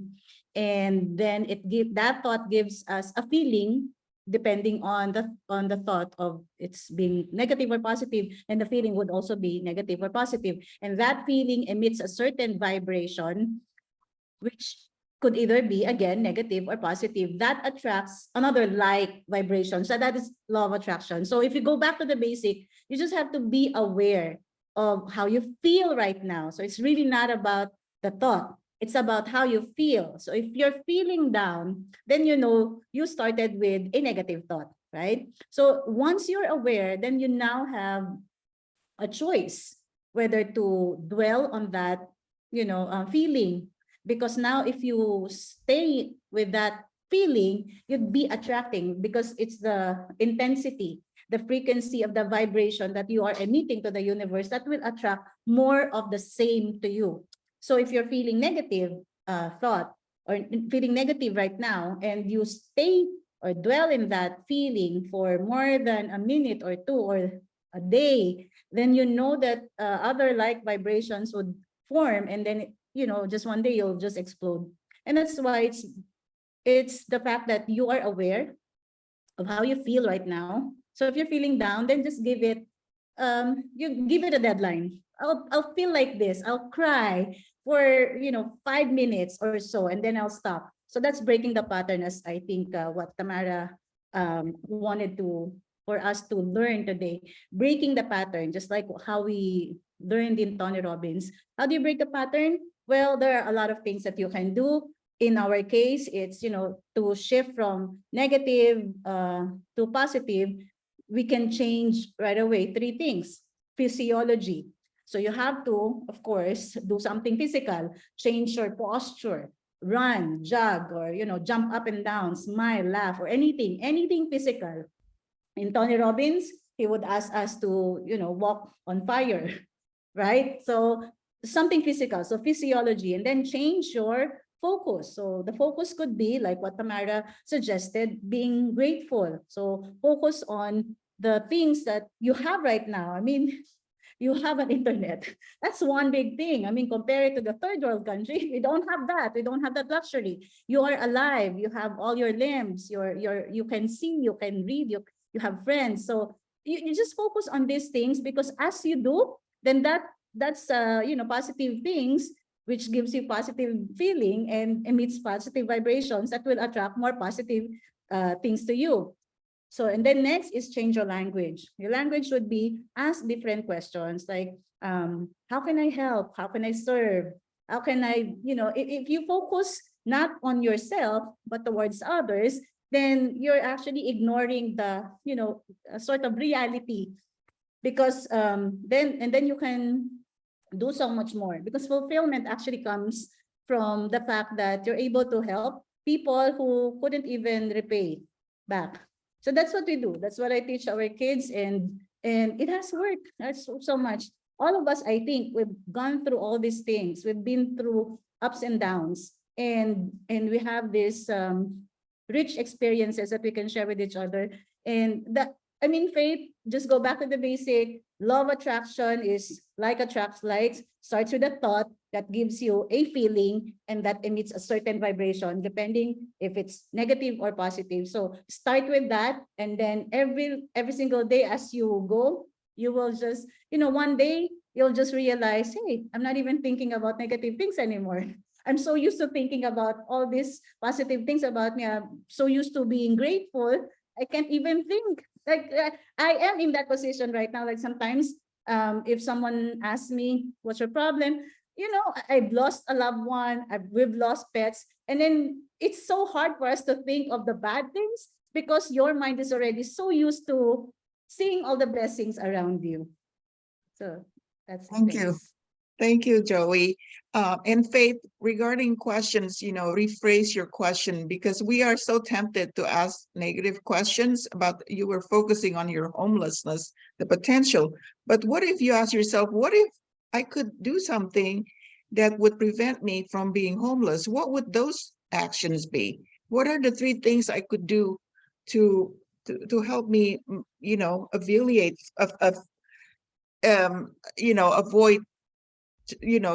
and then that thought gives us a feeling depending on the thought of it's being negative or positive, and the feeling would also be negative or positive, and that feeling emits a certain vibration, which could either be, again, negative or positive, that attracts another like vibration. So that is law of attraction. So if you go back to the basic, you just have to be aware of how you feel right now. So it's really not about the thought, it's about how you feel. So if you're feeling down, then you started with a negative thought, right? So once you're aware, then you now have a choice whether to dwell on that feeling, because now if you stay with that feeling, you'd be attracting, because it's the intensity, the frequency of the vibration that you are emitting to the universe that will attract more of the same to you. So if you're feeling negative thought, or feeling negative right now, and you stay or dwell in that feeling for more than a minute or two or a day, then you know that other like vibrations would form, and then just one day you'll just explode. And that's why it's the fact that you are aware of how you feel right now. So if you're feeling down, then just give it you give it a deadline. I'll feel like this, I'll cry for 5 minutes or so, and then I'll stop. So that's breaking the pattern, as I think what Tamara wanted for us to learn today. Breaking the pattern, just like how we learned in Tony Robbins. How do you break the pattern? Well, there are a lot of things that you can do. In our case, it's to shift from negative to positive. We can change right away 3 things. Physiology. So you have to, of course, do something physical, change your posture, run, jog, or jump up and down, smile, laugh, or anything physical. In Tony Robbins, he would ask us to walk on fire, right? So something physical, so physiology, and then change your focus. So the focus could be like what Tamara suggested, being grateful. So focus on the things that you have right now. I mean, you have an internet. That's one big thing. I mean, compare it to the third world country, we don't have that. We don't have that luxury. You are alive. You have all your limbs. You can see, you can read, you have friends. So you just focus on these things, because as you do, then that's positive things, which gives you positive feeling and emits positive vibrations that will attract more positive things to you. So, and then next is change your language. Your language should be ask different questions like, how can I help? How can I serve? How can I, if you focus not on yourself, but towards others, then you're actually ignoring the, sort of reality, because then you can do so much more, because fulfillment actually comes from the fact that you're able to help people who couldn't even repay back. So that's what we do. That's what I teach our kids, and it has worked. That's so much. All of us, I think, we've gone through all these things. We've been through ups and downs, and we have these rich experiences that we can share with each other. And that, I mean, faith, just go back to the basic. Law of attraction is like attracts like, starts with a thought that gives you a feeling, and that emits a certain vibration, depending if it's negative or positive. So start with that, and then every single day as you go, you will just, one day you'll just realize, hey, I'm not even thinking about negative things anymore. I'm so used to thinking about all these positive things about me. I'm so used to being grateful, I can't even think. Like I am in that position right now. Like sometimes if someone asks me, what's your problem? I've lost a loved one, we've lost pets. And then it's so hard for us to think of the bad things, because your mind is already so used to seeing all the blessings around you. So that's it. Thank you. Thank you, Joey. And Faith, regarding questions, rephrase your question, because we are so tempted to ask negative questions about, you were focusing on your homelessness, the potential. But what if you ask yourself, what if I could do something that would prevent me from being homeless? What would those actions be? What are the 3 things I could do to to help me, alleviate avoid,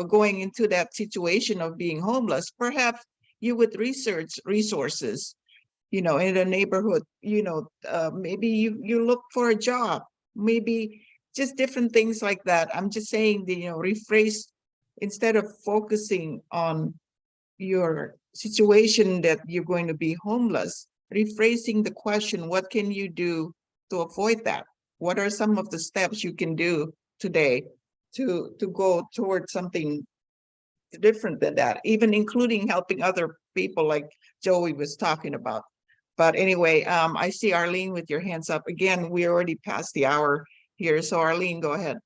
going into that situation of being homeless. Perhaps you would research resources, in the neighborhood, maybe you look for a job, maybe just different things like that. I'm just saying that, rephrase, instead of focusing on your situation that you're going to be homeless, rephrasing the question, what can you do to avoid that? What are some of the steps you can do today to go towards something different than that, even including helping other people like Joey was talking about. But anyway, I see Arlene with your hands up. Again, we already passed the hour here. So Arlene, go ahead.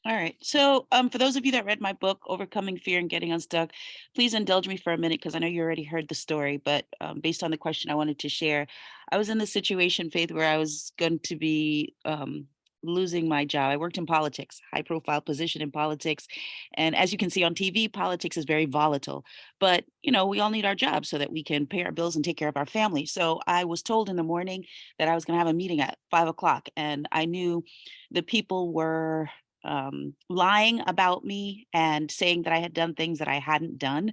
All right. So for those of you that read my book, Overcoming Fear and Getting Unstuck, please indulge me for a minute because I know you already heard the story, but based on the question I wanted to share, I was in the situation, Faith, where I was going to be losing my job. I worked in politics, high profile position in politics. And as you can see on TV, politics is very volatile, but we all need our jobs so that we can pay our bills and take care of our family. So I was told in the morning that I was going to have a meeting at 5 o'clock, and I knew the people were lying about me and saying that I had done things that I hadn't done,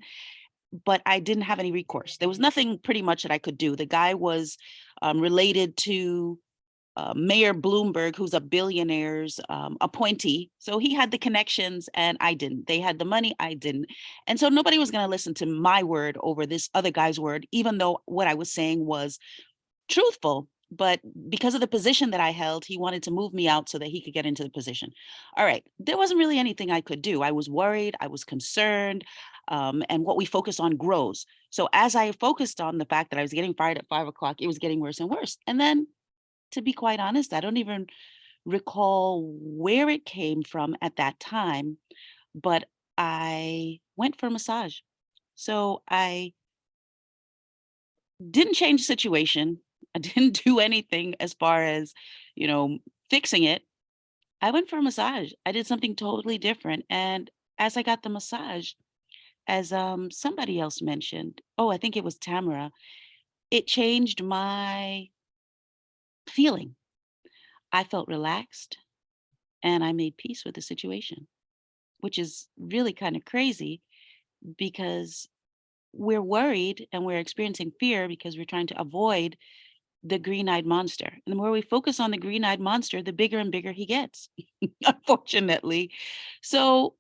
but I didn't have any recourse. There was nothing pretty much that I could do. The guy was related to Mayor Bloomberg, who's a billionaire's appointee. So he had the connections and I didn't. They had the money, I didn't. And so nobody was going to listen to my word over this other guy's word, even though what I was saying was truthful. But because of the position that I held, he wanted to move me out so that he could get into the position. All right. There wasn't really anything I could do. I was worried. I was concerned. And what we focus on grows. So as I focused on the fact that I was getting fired at 5 o'clock, it was getting worse and worse. And then, to be quite honest, I don't even recall where it came from at that time, but I went for a massage. So I didn't change the situation. I didn't do anything as far as, fixing it. I went for a massage. I did something totally different. And as I got the massage, as somebody else mentioned, oh, I think it was Tamara, it changed my feeling. I felt relaxed and I made peace with the situation, which is really kind of crazy because we're worried and we're experiencing fear because we're trying to avoid the green-eyed monster. And the more we focus on the green-eyed monster, the bigger and bigger he gets, unfortunately. So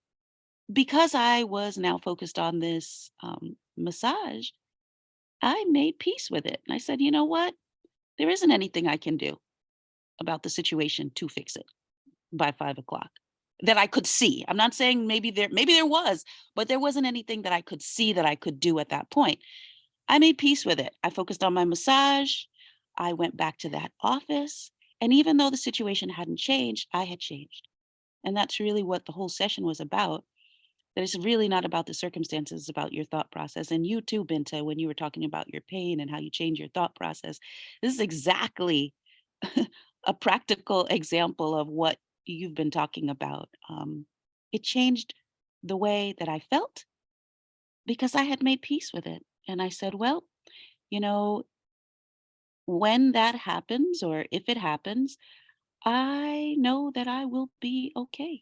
because I was now focused on this massage, I made peace with it. And I said, you know what? There isn't anything I can do about the situation to fix it by 5 o'clock that I could see. I'm not saying maybe there was, but there wasn't anything that I could see that I could do at that point. I made peace with it. I focused on my massage. I went back to that office. And even though the situation hadn't changed, I had changed. And that's really what the whole session was about. That it's really not about the circumstances, it's about your thought process. And you too, Binta, when you were talking about your pain and how you change your thought process, this is exactly a practical example of what you've been talking about. It changed the way that I felt because I had made peace with it. And I said, well, when that happens, or if it happens, I know that I will be okay.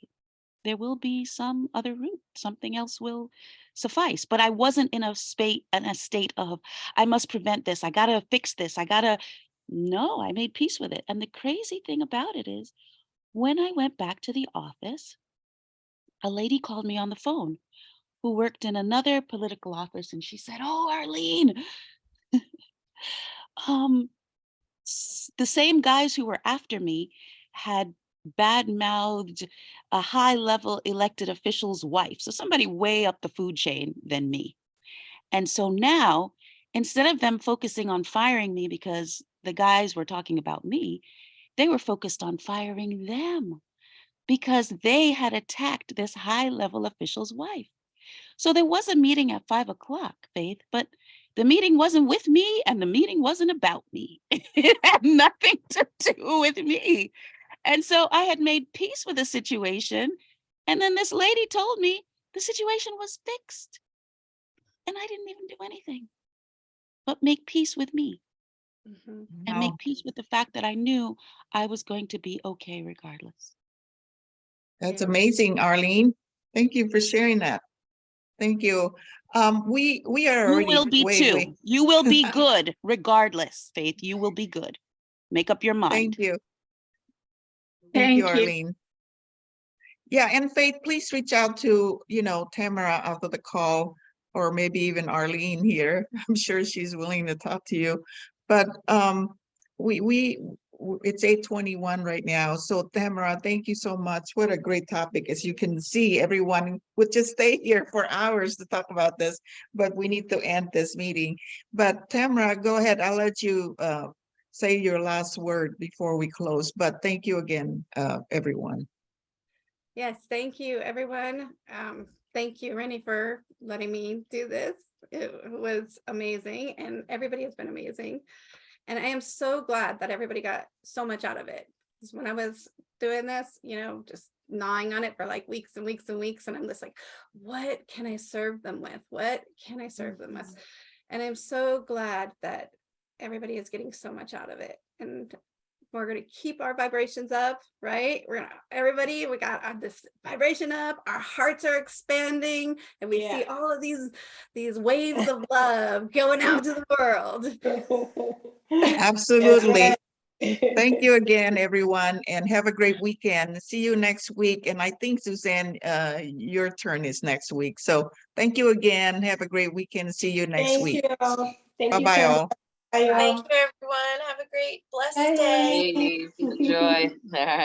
There will be some other route. Something else will suffice. But I wasn't in a state of, I must prevent this. I gotta fix this. No, I made peace with it. And the crazy thing about it is when I went back to the office, a lady called me on the phone who worked in another political office. And she said, oh, Arlene, the same guys who were after me had bad-mouthed a high-level elected official's wife. So somebody way up the food chain than me. And so now, instead of them focusing on firing me because the guys were talking about me, they were focused on firing them because they had attacked this high-level official's wife. So there was a meeting at 5 o'clock, Faith, but the meeting wasn't with me and the meeting wasn't about me. It had nothing to do with me. And so I had made peace with the situation. And then this lady told me the situation was fixed. And I didn't even do anything but make peace with me. Mhm. and make peace with the fact that I knew I was going to be okay regardless. That's Yeah. amazing, Arlene. Thank you for sharing that. Thank you. We are You already will be way. too. You will be good regardless, Faith. You will be good. Make up your mind. Thank you. Thank you, Thank you. Arlene. Yeah, and Faith, please reach out to, Tamara after the call, or maybe even Arlene here. I'm sure she's willing to talk to you. But it's 8:21 right now. So Tamara, thank you so much. What a great topic. As you can see, everyone would just stay here for hours to talk about this, but we need to end this meeting. But Tamara, go ahead. I'll let you say your last word before we close. But thank you again, everyone. Yes, thank you, everyone. Thank you, Rennie, for letting me do this. It was amazing, and everybody has been amazing. And I am so glad that everybody got so much out of it. Because when I was doing this, just gnawing on it for like weeks and weeks and weeks, and I'm just like, what can I serve them with? What can I serve them with? And I'm so glad that everybody is getting so much out of it. And we're going to keep our vibrations up, right? Everybody, we got this vibration up, our hearts are expanding, and we see all of these waves of love going out to the world. Absolutely. Thank you again, everyone, and have a great weekend. See you next week. And I think, Suzanne, your turn is next week. So thank you again. Have a great weekend. See you next week. Bye-bye all. Thank you, everyone. Have a great, blessed day. Please enjoy.